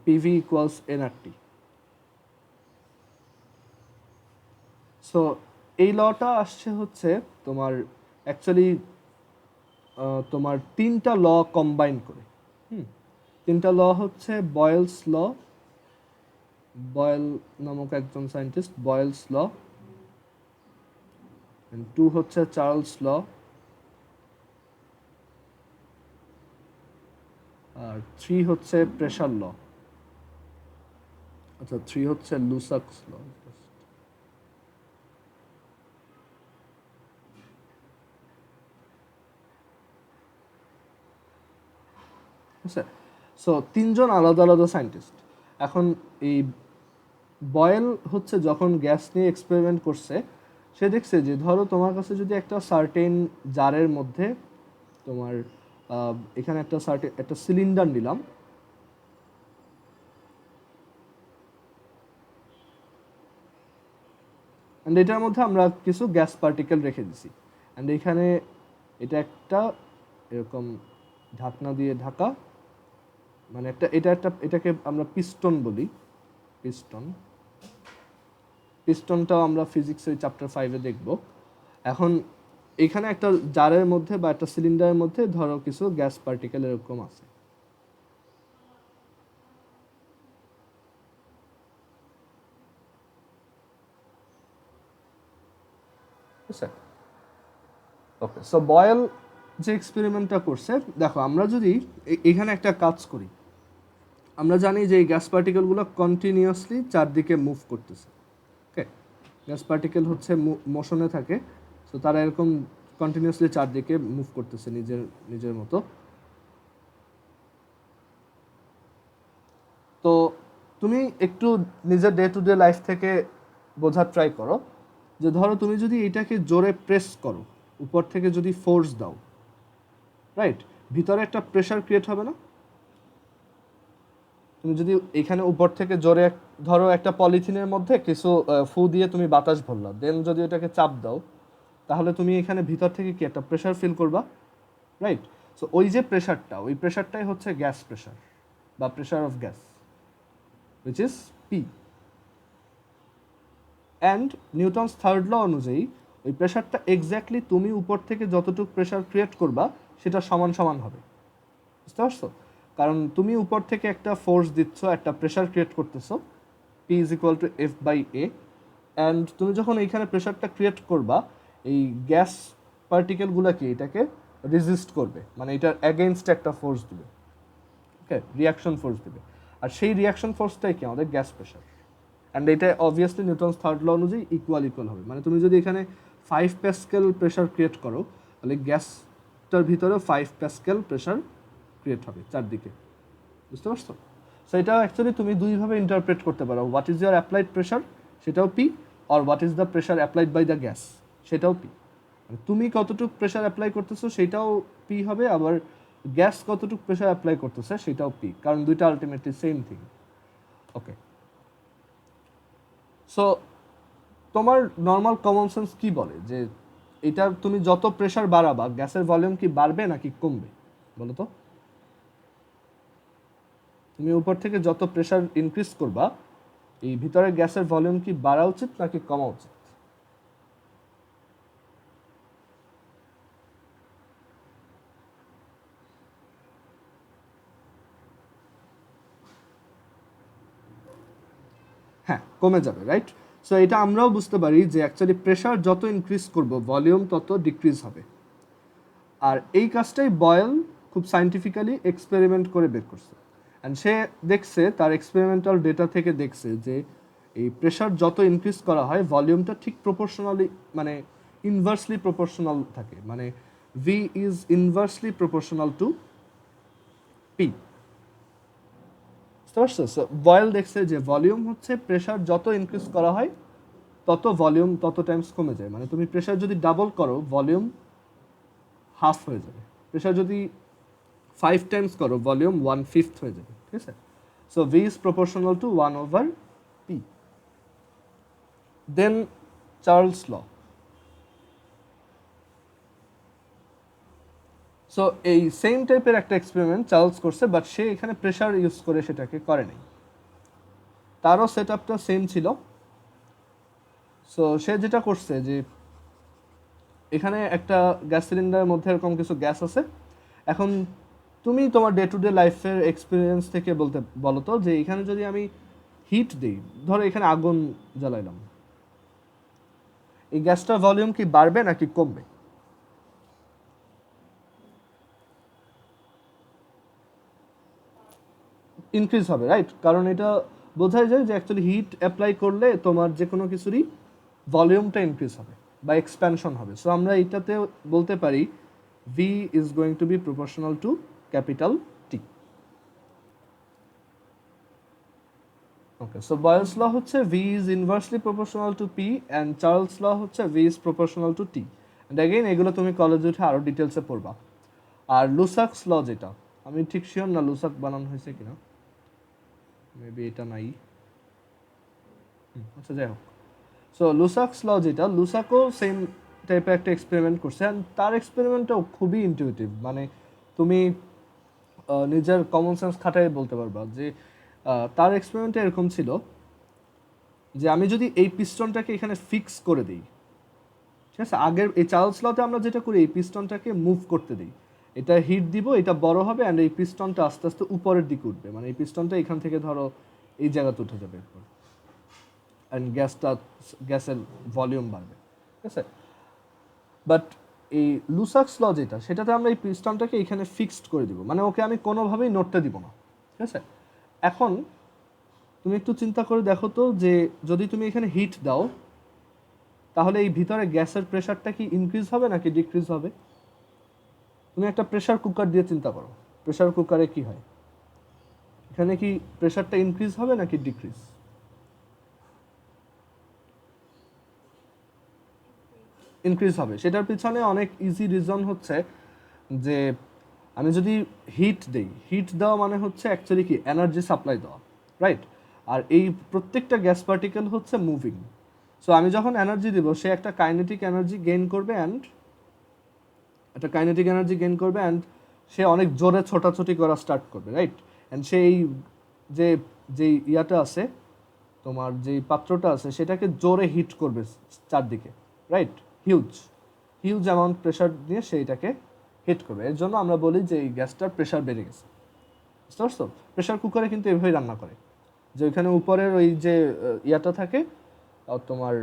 PV equals nRT. সো এই লটা আসছে হচ্ছে তোমার অ্যাকচুয়ালি তোমার তিনটা ল কম্বাইন করে। তিনটা ল হচ্ছে বয়েলস ল, বয়েল নামক একজন সায়েন্টিস্ট, বয়েলস ল, 2 হচ্ছে চার্লস ল, আর 3 হচ্ছে প্রেশার ল। আচ্ছা 3 হচ্ছে লুসাক্স ল। সো তিনজন আলাদা আলাদা সায়েন্টিস্ট। এখন এই বয়েল হচ্ছে যখন গ্যাস নিয়ে এক্সপেরিমেন্ট করছে, সে দেখছে যে ধরো তোমার কাছে যদি একটা সার্টেন জারের মধ্যে তোমার এখানে একটা সিলিন্ডার নিলাম, অ্যান্ড এটার মধ্যে আমরা কিছু গ্যাস পার্টিকেল রেখে দিছি, অ্যান্ড এখানে এটা একটা এরকম ঢাকনা দিয়ে ঢাকা, মানে এটাকে আমরা পিস্টন বলি। পিস্টনটাও আমরা ফিজিক্সের চ্যাপ্টার 5-এ দেখব। এখন এখানে একটা জারের মধ্যে বা একটা সিলিন্ডারের মধ্যে ধরো কিছু গ্যাস পার্টিকেল এরকম আছে। ওকে, সো বয়েল যে এক্সপেরিমেন্টটা করছে, দেখো আমরা যদি এখানে একটা কাজ করি, আমরা জানি যে এই গ্যাস পার্টিকেলগুলো কন্টিনিউয়াসলি চারদিকে মুভ করতেছে। ওকে, গ্যাস পার্টিকেল হচ্ছে মোশনে থাকে, সো তারা এরকম কন্টিনিউয়াসলি চারদিকে মুভ করতেছে নিজের নিজের মতো। তো তুমি একটু নিজের ডে টু ডে লাইফ থেকে বোঝার ট্রাই করো যে ধরো তুমি যদি এটাকে জোরে প্রেস করো, উপর থেকে যদি ফোর্স দাও, রাইট, ভিতরে একটা প্রেশার ক্রিয়েট হবে না? তুমি যদি এখানে উপর থেকে জোরে ধরো একটা পলিথিনের মধ্যে কিছু ফু দিয়ে তুমি বাতাস ভরলা, দেন যদি এটাকে চাপ দাও, তাহলে তুমি এখানে ভিতর থেকে কি একটা প্রেশার ফিল করবা, রাইট? সো ওই যে প্রেশারটা, ওই প্রেশারটাই হচ্ছে গ্যাস প্রেশার বা pressure of gas, which is P. And Newton's third law অনুযায়ী ওই প্রেশারটা এক্স্যাক্টলি তুমি উপর থেকে যতটুকু প্রেশার ক্রিয়েট করবা সেটা সমান সমান হবে। বুঝতে পারছো? কারণ তুমি উপর থেকে একটা ফোর্স দিচ্ছ, একটা প্রেশার ক্রিয়েট করতেছো, P is equal to F by A, and তুমি যখন এইখানে প্রেশারটা ক্রিয়েট করবা, এই গ্যাস পার্টিকেলগুলোকে এটাকে রেজিস্ট করবে, মানে এটার অ্যাগেনস্ট একটা ফোর্স দিবে। ওকে, রিয়াকশন ফোর্স দিবে, আর সেই রিয়াকশন ফোর্সটাই কি আমাদের গ্যাস প্রেশার। অ্যান্ড এটা অবভিয়াসলি নিউটনস থার্ড ল অনুযায়ী ইকুয়াল হবে। মানে তুমি যদি এখানে 5 প্যাসকেল প্রেশার ক্রিয়েট করো, তাহলে গ্যাসটার ভিতরেও 5 প্যাসকেল প্রেশার ক্রিয়েট হবে চারদিকে। বুঝতে পারছো? সো এটা অ্যাকচুয়ালি তুমি দুইভাবে ইন্টারপ্রেট করতে পারো, what is your applied pressure, সেটাও পি, আর what is the pressure applied by the gas, সেটাও পি। তুমি কতটুকু প্রেশার অ্যাপ্লাই করতেছো সেটাও পি হবে, আবার গ্যাস কতটুকু প্রেশার অ্যাপ্লাই করতেছে সেটাও পি, কারণ দুইটা আলটিমেটলি সেম থিং। ওকে, সো তোমার নর্মাল কমন সেন্স কি বলে যে এটা তুমি যত প্রেশার বাড়াবা গ্যাসের ভলিউম কি বাড়বে নাকি কমবে? বলো তো। তুমি উপর থেকে যত প্রেশার ইনক্রিজ করবা, এই ভিতরে গ্যাসের ভলিউম কি বাড়া উচিত নাকি কমা উচিত? হ্যাঁ কমে যাবে, রাইট? সো এটা আমরাও বুঝতে পারি যে অ্যাকচুয়ালি প্রেশার যত ইনক্রিজ করব ভলিউম তত ডিক্রিজ হবে। আর এই কাজটাই বয়েল খুব সায়েন্টিফিক্যালি এক্সপেরিমেন্ট করে বের করছে। অ্যান্ড সে দেখছে, তার এক্সপেরিমেন্টাল ডেটা থেকে দেখছে যে এই প্রেশার যত ইনক্রিজ করা হয় ভলিউমটা ঠিক প্রপোর্শনালি, মানে ইনভার্সলি প্রপোর্শনাল থাকে, মানে V is inversely proportional to P. বুঝতে পারছো? সো বয়েল দেখছে যে ভলিউম হচ্ছে প্রেশার যত ইনক্রিজ করা হয় তত ভলিউম তত টাইমস কমে যায়। মানে তুমি প্রেশার যদি ডাবল করো ভলিউম হাফ হয়ে যাবে, প্রেশার যদি 5 টাইমস করো ভলিউম 1/5 হয়ে যাবে, ঠিক আছে? So V is proportional to 1/p। Then Charles law. So এই সেম টাইপের একটা এক্সপেরিমেন্ট চার্লস করছে, বাট সে এখানে প্রেশার ইউজ করে সেটাকে করে নাই। তারও সেট আপটা সেম ছিল। সো সে যেটা করছে যে এখানে একটা গ্যাস সিলিন্ডারের মধ্যে এরকম কিছু গ্যাস আছে। এখন তুমি তোমার ডে টু ডে লাইফের এক্সপিরিয়েন্স থেকে বলো তো যে এখানে যদি আমি হিট দিই, ধরো এখানে আগুন জ্বালাইলাম, এই গ্যাসটার ভলিউম কি বাড়বে নাকি কমবে? ইনক্রিজ হবে, রাইট? কারণ এটা বোঝাই যায় যে অ্যাকচুয়ালি হিট অ্যাপ্লাই করলে তোমার যে কোনো কিছুরই ভলিউমটা ইনক্রিজ হবে বা এক্সপ্যানশন হবে। সো আমরা এটাতে বলতে পারি V is going to be proportional to capital T. Okay, so Boyle's law হচ্ছে V is inversely proportional to P and Charles law হচ্ছে V is proportional to T. And again এগুলো তুমি কলেজে উঠে আরও ডিটেলসে পড়বা। আর লুসাক্স ল যেটা, আমি ঠিক শিওর না লুসাক বানানো হয়েছে কিনা, মেবি এটা নাই। আচ্ছা যাই হোক, সো লুসাক্স ল যেটা, লুসাকও সেম টাইপের একটা এক্সপেরিমেন্ট করছে অ্যান্ড তার এক্সপেরিমেন্টটাও খুবই ইনটিউটিভ। মানে তুমি নিজের কমন সেন্স খাটাই বলতে পারবা যে তার এক্সপেরিমেন্টটা এরকম ছিল যে আমি যদি এই পিস্টনটাকে এখানে ফিক্স করে দিই, ঠিক আছে? আগের এই চার্লস লতে আমরা যেটা করি এই পিস্টনটাকে মুভ করতে দিই, এটা হিট দিব, এটা বড় হবে অ্যান্ড এই পিস্টনটা আস্তে আস্তে উপরের দিকে উঠবে, মানে এই পিস্টনটা এখান থেকে ধরো এই জায়গাতে উঠে যাবে এরপর, অ্যান্ড গ্যাসের ভলিউম বাড়বে, ঠিক আছে? বাট এই লুসাক্স ল যেটা, সেটাতে আমরা এই পিস্টনটাকে এখানে ফিক্সড করে দিব, মানে ওকে আমি কোনোভাবেই নড়তে দিব না, ঠিক আছে? এখন তুমি একটু চিন্তা করে দেখো তো যে যদি তুমি এখানে হিট দাও তাহলে এই ভিতরে গ্যাসের প্রেশারটা কি ইনক্রিজ হবে নাকি ডিক্রিজ হবে? তুমি একটা প্রেশার কুকার দিয়ে চিন্তা করো, প্রেশার কুকারে কি হয়, এখানে কি প্রেশারটা ইনক্রিজ হবে নাকি ডিক্রিজ? ইনক্রিজ হবে। সেটার পিছনে অনেক ইজি রিজন হচ্ছে যে আমি যদি হিট দেই, হিট দেওয়া মানে হচ্ছে অ্যাকচুয়ালি কি এনার্জি সাপ্লাই দেওয়া, রাইট? আর এই প্রত্যেকটা গ্যাস পার্টিকেল হচ্ছে মুভিং। সো আমি যখন এনার্জি দিব সে একটা কাইনেটিক এনার্জি গেইন করবে অ্যান্ড সে অনেক জোরে ছোটাছুটি করা স্টার্ট করবে, রাইট? অ্যান্ড সেই যে যেই ইয়াটা আছে, তোমার যেই পাত্রটা আছে সেটাকে জোরে হিট করবে চারদিকে, right? Huge huge amount pressure দিয়ে সেইটাকে হিট করবে। এর জন্য আমরা বলি যে এই গ্যাসটার প্রেশার বেড়ে গেছে। বুঝতে পারছো? প্রেশার কুকারে কিন্তু এভাবেই রান্না করে, যে ওইখানে উপরের ওই যে ইয়াটা থাকে, তোমার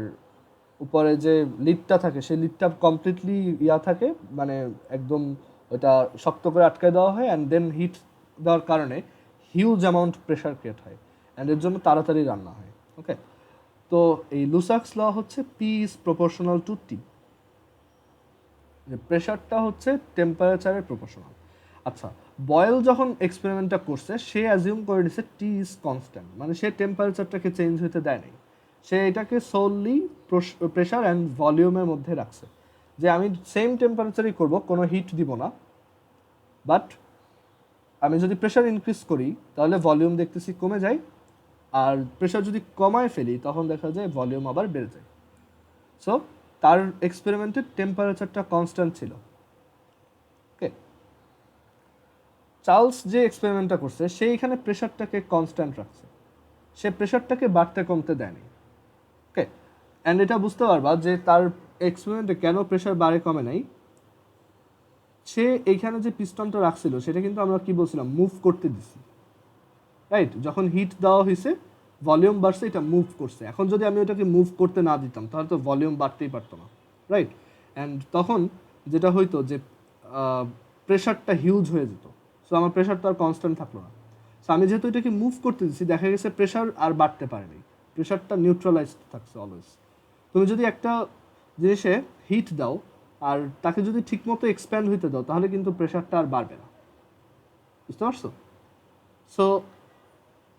উপরে যে লিডটা থাকে সেই লিডটা কমপ্লিটলি ইয়া থাকে, মানে একদম ওটা শক্ত করে আটকে দেওয়া হয় অ্যান্ড দেন হিট দেওয়ার কারণে হিউজ অ্যামাউন্ট প্রেশার ক্রিয়েট হয় অ্যান্ড এর জন্য তাড়াতাড়ি রান্না হয়। ওকে, তো এই লুসাক্স ল হচ্ছে পি ইজ প্রপোর্শনাল টু টি, যে প্রেশারটা হচ্ছে টেম্পারেচারের প্রপোর্শনাল। আচ্ছা, বয়েল যখন এক্সপেরিমেন্টটা করছে সে অ্যাজিউম করে নিছে টি ইজ কনস্ট্যান্ট, মানে সে টেম্পারেচারটাকে চেঞ্জ হতে দেয় নাই, সে এটাকে সোললি প্রেশার অ্যান্ড ভলিউমের মধ্যে রাখছে, যে আমি সেম টেম্পারেচারই করব, কোনো হিট দিব না, বাট আমি যদি প্রেশার ইনক্রিজ করি তাহলে ভলিউম দেখতেছি কমে যায়, আর প্রেশার যদি কমায় ফেলি তখন দেখা যায় ভলিউম আবার বেড়ে যায়। সো তার এক্সপেরিমেন্টের টেম্পারেচারটা কনস্ট্যান্ট ছিল। ওকে, চার্লস যে এক্সপেরিমেন্টটা করছে সেইখানে প্রেশারটাকে কনস্ট্যান্ট রাখছে, সে প্রেশারটাকে বাড়তে কমতে দেয়নি। ওকে, অ্যান্ড এটা বুঝতে পারবা যে তার এক্সপেরিমেন্টে কেন প্রেশার বাড়ে কমে নাই। সে এইখানে যে পিস্টনটা রাখছিল সেটা কিন্তু আমরা কি বলছিলাম, মুভ করতে দিছি, রাইট? যখন হিট দেওয়া হয়েছে ভলিউম বাড়ছে, এটা মুভ করছে। এখন যদি আমি ওটাকে মুভ করতে না দিতাম তাহলে তো ভলিউম বাড়তেই পারতো না, রাইট? অ্যান্ড তখন যেটা হইতো যে প্রেশারটা হিউজ হয়ে যেত। সো আমার প্রেশারটা আর কনস্ট্যান্ট থাকলো না। সো আমি যেহেতু এটাকে মুভ করতে দিচ্ছি, দেখা গেছে প্রেশার আর বাড়তে পারেনি, প্রেশারটা নিউট্রালাইজড থাকছে অলওয়েজ। তুমি যদি একটা জিনিসে হিট দাও আর তাকে যদি ঠিকমতো এক্সপ্যান্ড হইতে দাও তাহলে কিন্তু প্রেশারটা আর বাড়বে না, বুঝতে পারছো? সো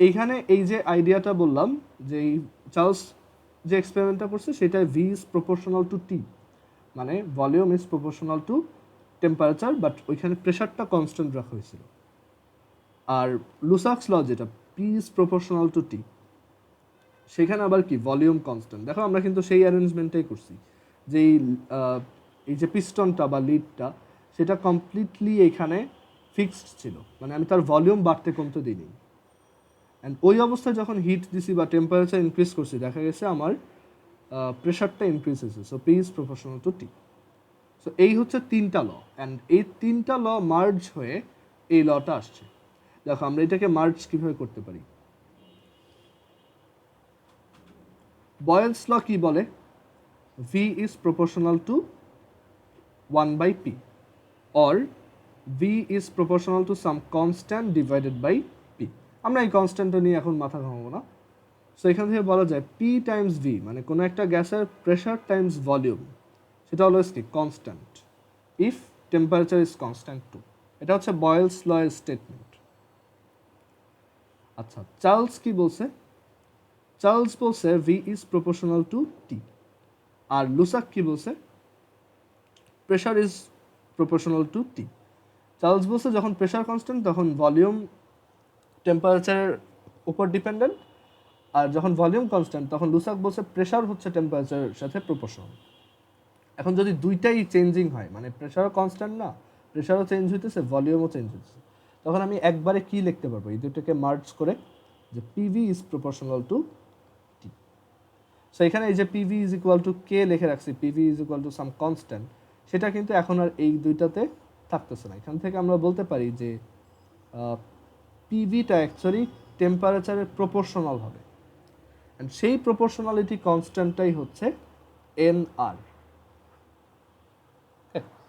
এইখানে এই যে আইডিয়াটা বললাম, যে এই চার্লস যে এক্সপেরিমেন্টটা করছে সেটা ভি ইজ প্রপোর্শনাল টু টি, মানে volume is proportional two temperature, but ওইখানে প্রেশারটা কনস্ট্যান্ট রাখা হয়েছিল। আর লুসাক্স ল যেটা পি ইজ প্রপোর্শনাল টু টি, সেখানে আবার কি ভলিউম কনস্ট্যান্ট। দেখো আমরা কিন্তু সেই অ্যারেঞ্জমেন্টটাই করছি, যে এই যে পিস্টনটা বা লিডটা সেটা কমপ্লিটলি এখানে ফিক্সড ছিল, মানে আমি তার ভলিউম বাড়তে কমতে দিইনি। অ্যান্ড ওই অবস্থায় যখন হিট দিছি বা টেম্পারেচার ইনক্রিজ করছি, দেখা গেছে আমার প্রেশারটা ইনক্রিজ হয়েছে। So P is proportional to T. So এই হচ্ছে তিনটা ল, অ্যান্ড এই তিনটা ল মার্জ হয়ে এই লটা আসছে। দেখো আমরা এটাকে মার্জ কিভাবে করতে পারি। বয়েলস ল কি বলে? V is proportional to 1/p, or v is proportional to some constant divided by p. আমরা এই কনস্ট্যান্টটা নিয়ে এখন মাথা ঘামাবো না। সো এখান থেকে বলা যায় p টাইমস v, মানে কোনো একটা গ্যাসের প্রেশার টাইমস ভলিউম, সেটা অলওয়েজ কি constant if temperature is constant too. এটা হচ্ছে বয়েলস ল এর স্টেটমেন্ট। আচ্ছা, চার্লস কি বলছে? চার্লস বলছে v is proportional to t, আর লুসাক কি বলছে? Pressure is proportional to t। Charles বলছে যখন প্রেশার কনস্ট্যান্ট তখন ভলিউম টেম্পারেচারের উপর ডিপেন্ডেন্ট, আর যখন ভলিউম কনস্ট্যান্ট তখন লুসাক বলছে প্রেশার হচ্ছে টেম্পারেচারের সাথে প্রপোর্শনাল। এখন যদি দুইটাই চেঞ্জিং হয়, মানে প্রেশারও কনস্ট্যান্ট না, প্রেশারও চেঞ্জ হইতেছে, ভলিউমও চেঞ্জ হইতেছে, তখন আমি একবারে কি লিখতে পারবো এই দুটোকে মার্জ করে, যে PV is proportional to T. So এখানে এই যে পিভি ইজ ইকুয়াল টু কে লিখে রাখছি, PV is equal to some constant, সেটা কিন্তু এখন আর এই দুইটাতে থাকতেছে না। এখান থেকে আমরা বলতে পারি যে পিভিটা অ্যাকচুয়ালি টেম্পারেচারের প্রপোর্শনাল হবে, অ্যান্ড সেই প্রপোর্শনালিটি কনস্ট্যান্টটাই হচ্ছে এন আর।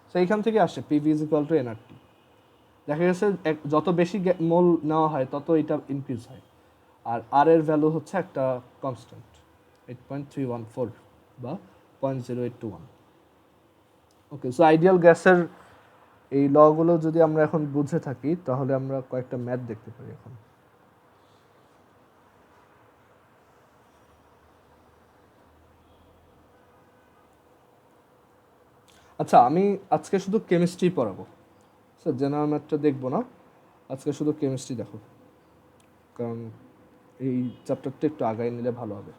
সো এইখান থেকে আসে PV is equal to n R T. দেখা গেছে যত বেশি মোল নেওয়া হয় তত এটা ইনক্রিজ হয়, আর আর এর ভ্যালু হচ্ছে একটা কনস্ট্যান্ট 8.314 বা 0.0821। ওকে, সো আইডিয়াল গ্যাসের এই লগুলো যদি আমরা এখন বুঝে থাকি তাহলে আমরা কয়েকটা ম্যাথ দেখতে পারি এখন। আচ্ছা, আমি আজকে শুধু কেমিস্ট্রি পড়াবো, স্যার জেনারেল ম্যাথটা দেখবো না, আজকে শুধু কেমিস্ট্রি দেখো, কারণ এই চ্যাপ্টারটা একটু আগায় নিলে ভালো হবে।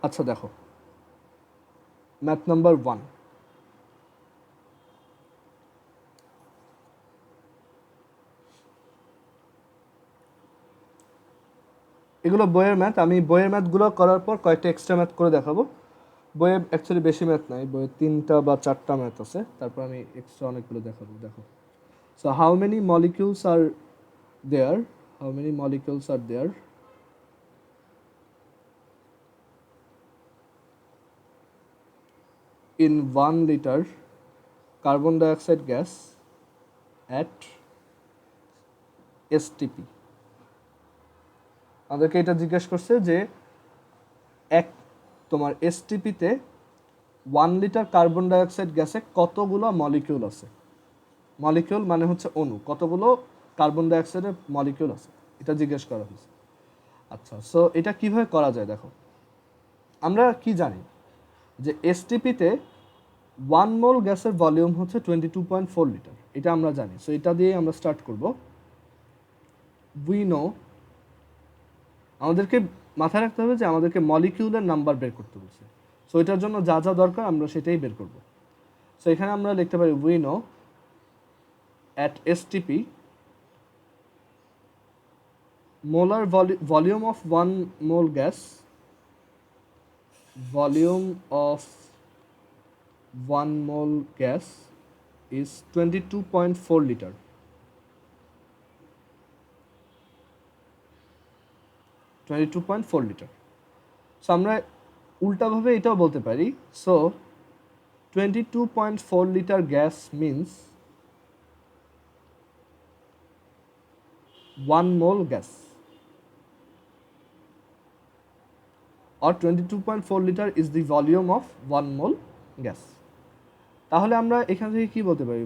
আচ্ছা দেখো, ম্যাথ নাম্বার 1, এগুলো বইয়ের ম্যাথ। আমি বইয়ের ম্যাথগুলো করার পর কয়েকটা এক্সট্রা ম্যাথ করে দেখাবো। বইয়ে অ্যাকচুয়ালি বেশি ম্যাথ নাই, বইয়ে 3টা বা 4টা ম্যাথ আছে, তারপর আমি এক্সট্রা অনেকগুলো দেখাবো। দেখো, so how many molecules are there, how many molecules are there in 1 liter carbon dioxide gas at STP। আমাদেরকে এটা জিজ্ঞেস করছে যে তোমার এসটিপিতে 1 লিটার কার্বন ডাইঅক্সাইড গ্যাসে কতগুলো মলিকিউল আছে। মলিকিউল মানে হচ্ছে অণু, কতগুলো কার্বন ডাইঅক্সাইডের মলিকিউল আছে, এটা জিজ্ঞেস করা হয়েছে। আচ্ছা, সো এটা কিভাবে করা যায়? দেখো, আমরা কি জানি যে এসটিপিতে 1 মোল গ্যাসের ভলিউম হচ্ছে 22.4 লিটার, এটা আমরা জানি। সো এটা দিয়ে আমরা স্টার্ট করব। উই নো, আমাদেরকে মাথায় রাখতে হবে যে আমাদেরকে মলিকিউলের নাম্বার বের করতে বলছে। সো এটার জন্য যা যা দরকার আমরা সেটাই বের করব। সো এখানে আমরা লিখতে পারি we know at STP, molar volume of 1 mole gas, volume of 1 mole gas is 22.4 liter. 22.4 litre. So আমরা উল্টাভাবে এটাও বলতে পারি, so 22.4 liter gas means 1 mole gas, or 22.4 liter is the volume of 1 mole gas. তাহলে আমরা এখান থেকে কি বলতে পারি,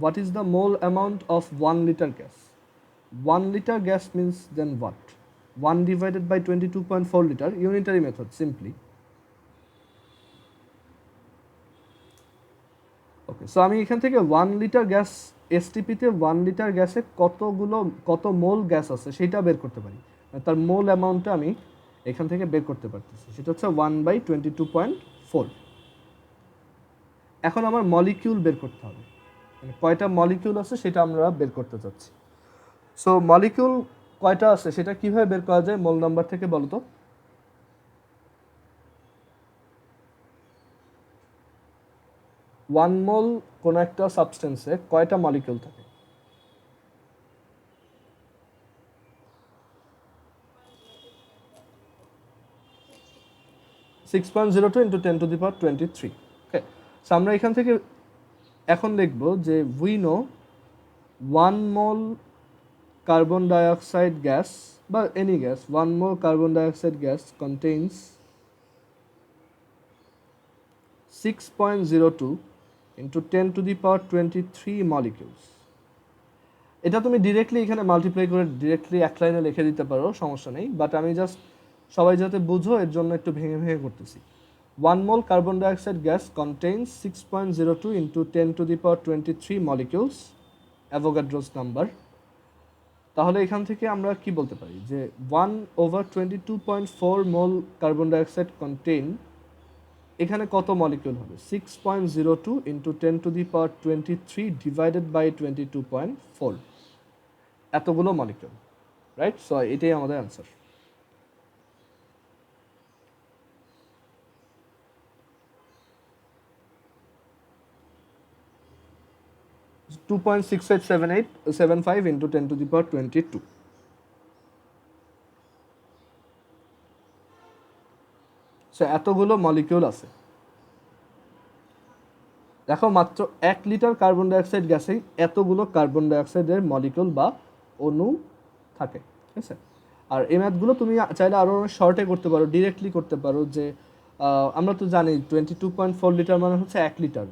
what is the mole amount of 1 liter gas? 1 liter gas means then what? 1 divided by 22.4 liter, unitary method simply. Okay, so আমি এখান থেকে 1 লিটার গ্যাস, এসটিপিতে 1 লিটার গ্যাসে কত মোল গ্যাস আছে সেটা বের করতে পারি, তার মোল অ্যামাউন্টটা আমি এখান থেকে বের করতে পারতেছি, সেটা হচ্ছে 1/22.4। এখন আমার মলিকিউল বের করতে হবে, মানে কয়টা মলিকিউল আছে সেটা আমরা বের করতে চাচ্ছি। সো মলিকিউল কয়টা আছে সেটা কিভাবে বের করা যায় মোল নাম্বার থেকে বলো তো? 1 মোল কোন একটা সাবস্টেন্সে কয়টা মলিকিউল থাকে? Six 6.02 into 10 to the power 23। Okay, so আমরা এখান থেকে এখন লিখব যে we know 1 mole carbon dioxide gas বা any gas, 1 mole carbon dioxide gas contains 6.02 into 10 to the power 23 molecules। এটা তুমি ডিরেক্টলি এখানে মাল্টিপ্লাই করে ডিরেক্টলি এক লাইনে লিখে দিতে পারো, সমস্যা নেই, বাট আমি জাস্ট সবাই যাতে বুঝো এর জন্য একটু ভেঙে ভেঙে করতেছি। 1 mole carbon dioxide gas contains 6.02 into 10 to the power 23 molecules, Avogadro's number। তাহলে এখান থেকে আমরা কি বলতে পারি যে 1/22.4 mole carbon dioxide contain, এখানে কত মলিকিউল হবে? 6.02 into 10 to the power 23 divided by 22.4, এতগুলো মলিকিউল, রাইট? সো এটাই আমাদের answer. 2.6875 into 10 to the power 22। So এতগুলো মলিকিউল আছে। দেখো মাত্র 1 লিটার কার্বন ডাইঅক্সাইড গ্যাসেই এতগুলো কার্বন ডাইঅক্সাইডের মলিকিউল বা অণু থাকে, ঠিক আছে? আর এই ম্যাথগুলো তুমি চাইলে আরও শর্টে করতে পারো, ডিরেক্টলি করতে পারো, যে আমরা তো জানি 22.4 লিটার মানে হচ্ছে 1 লিটার,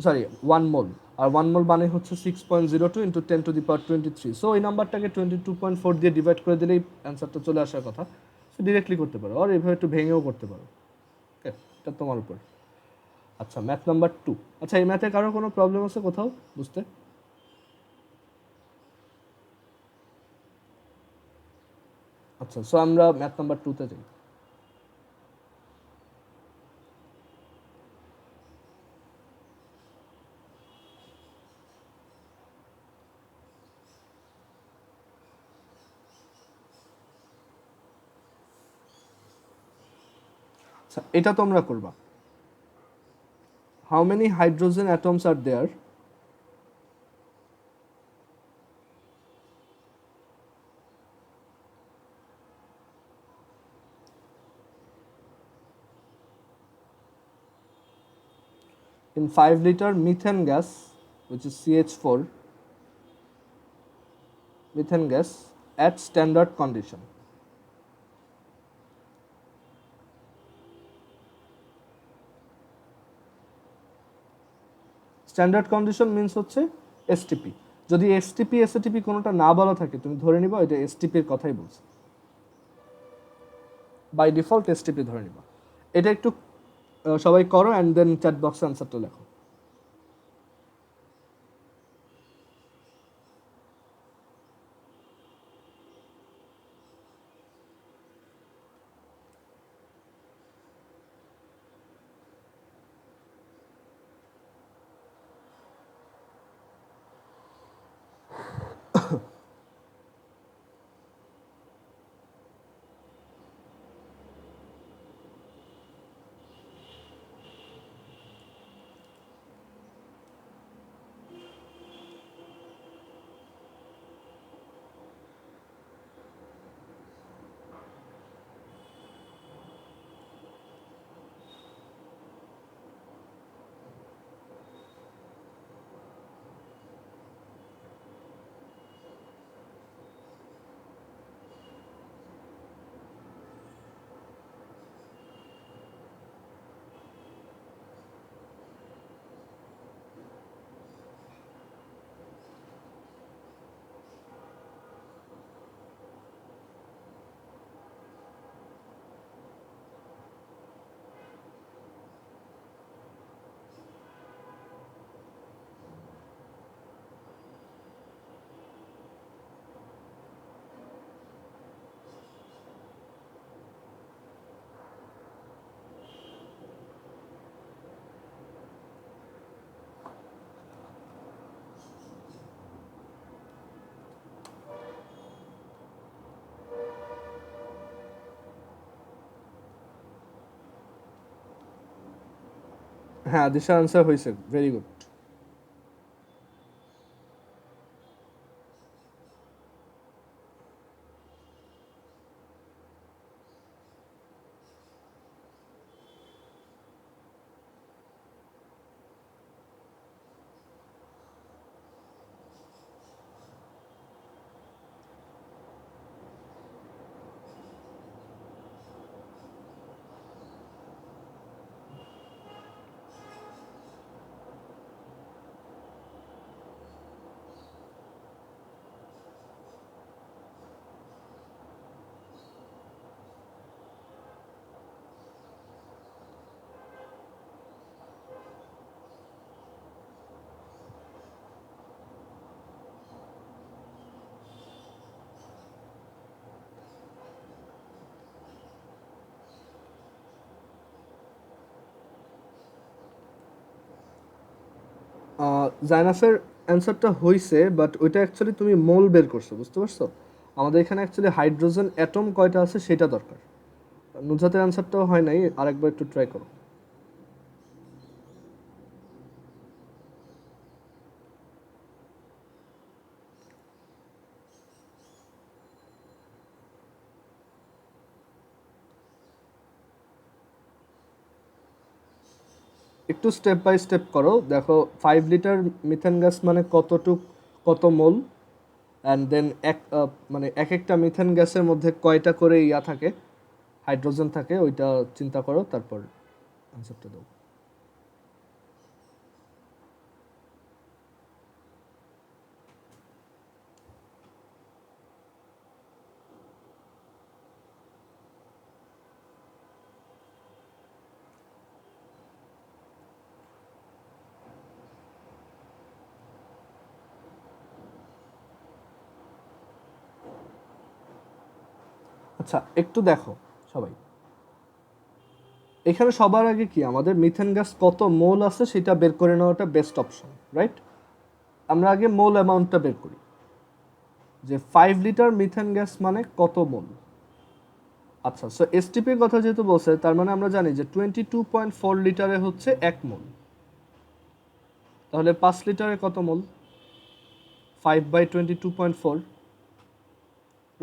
সরি 1 মোল, আর 1 মোল মানে হচ্ছে 6.02 into 10 to the power 23। So এই নাম্বারটাকে 22.4 দিয়ে ডিভাইড করে দিলেই অ্যান্সারটা চলে আসার কথা। সো ডিরেক্টলি করতে পারো, আর এইভাবে একটু ভেঙেও করতে পারো। ওকে, এটা তোমার উপর। আচ্ছা, ম্যাথ নাম্বার 2। আচ্ছা, এই ম্যাথে কারো কোনো প্রবলেম আছে কোথাও বুঝতে? আচ্ছা, সো আমরা ম্যাথ নাম্বার 2তে যাই। আচ্ছা, এটা তোমরা করবা। How many hydrogen atoms are there in 5 liter methane gas, which is CH4 methane gas at standard condition? Standard condition means হচ্ছে এসটিপি। যদি এসটিপি এসএটিপি কোনোটা না বলা থাকে তুমি ধরে নিবা এটা এসটিপির কথাই বলছে, বাই ডিফল্ট এসটিপি ধরে নিবা। এটা একটু সবাই করো অ্যান্ড দেন চ্যাট বক্সে অ্যান্সারটা লেখো। হ্যাঁ, দিশা আনসার হয়েছে, ভেরি গুড। জাইনাসের অ্যান্সারটা হইছে, বাট ওইটা অ্যাকচুয়ালি তুমি মোল বের করছো, বুঝতে পারছো? আমাদের এখানে অ্যাকচুয়ালি হাইড্রোজেন অ্যাটম কয়টা আছে সেটা দরকার। নুজাতের অ্যান্সারটাও হয় নাই, আরেকবার একটু ট্রাই করো। একটু স্টেপ বাই স্টেপ করো, দেখো 5 লিটার মিথেন গ্যাস মানে কত মোল, অ্যান্ড দেন মানে এক একটা মিথেন গ্যাসের মধ্যে কয়টা করে ইয়া থাকে, হাইড্রোজেন থাকে, ওইটা চিন্তা করো, তারপর আনসারটা দাও। আচ্ছা, একটু দেখো সবাই, এখানে সবার আগে কি আমাদের মিথেন গ্যাস কত মোল আছে সেটা বের করে নেওয়াটা বেস্ট অপশন, রাইট? আমরা আগে মোল অ্যামাউন্টটা বের করি, যে 5 লিটার মিথেন গ্যাস মানে কত মোল। আচ্ছা, সো এসটিপির কথা যেহেতু বলছে, তার মানে আমরা জানি যে 22.4 লিটারে হচ্ছে 1 মোল। তাহলে 5 লিটারে কত মোল? 5/22.4,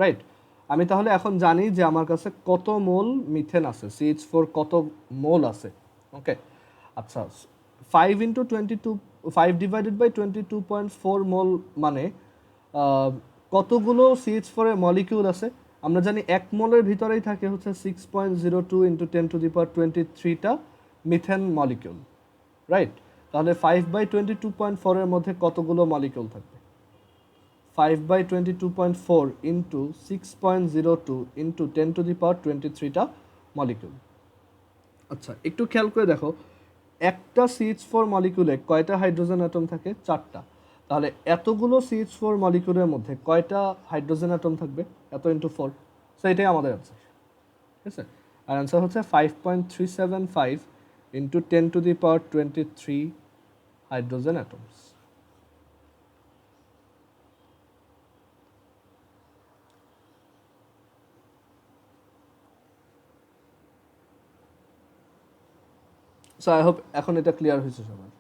রাইট? আমি তাহলে এখন জানি যে আমার কাছে কত মোল মিথেন আছে, CH4 কত মোল আছে। ওকে, আচ্ছা, 5 ডিভাইডেড বাই 22.4 মোল মানে কতগুলো CH4 এর মলিকিউল আছে? আমরা জানি 1 মোলের ভিতরেই থাকে হচ্ছে 6.02 ইন্টু 10⁻23টা মিথেন মলিকিউল, রাইট? তাহলে 5/22.4 মধ্যে কতগুলো মলিকিউল থাকবে? 5/22.4 ইন্টু 6.02 ইন্টু 10⁻23টা মলিকিউল। আচ্ছা, একটু খেয়াল করে দেখো, একটা CH4 মলিকিউলে কয়টা হাইড্রোজেন অ্যাটম থাকে? 4টা। তাহলে এতগুলো CH4 মলিকিউলের মধ্যে কয়টা হাইড্রোজেন অ্যাটম থাকবে? এত ইন্টু 4। সো এটাই আমাদের অ্যান্সার, ঠিক আছে? আর অ্যান্সার হচ্ছে 5.375 into 10⁻23 hydrogen atoms. So I hope এখন এটা ক্লিয়ার হয়েছে সবার।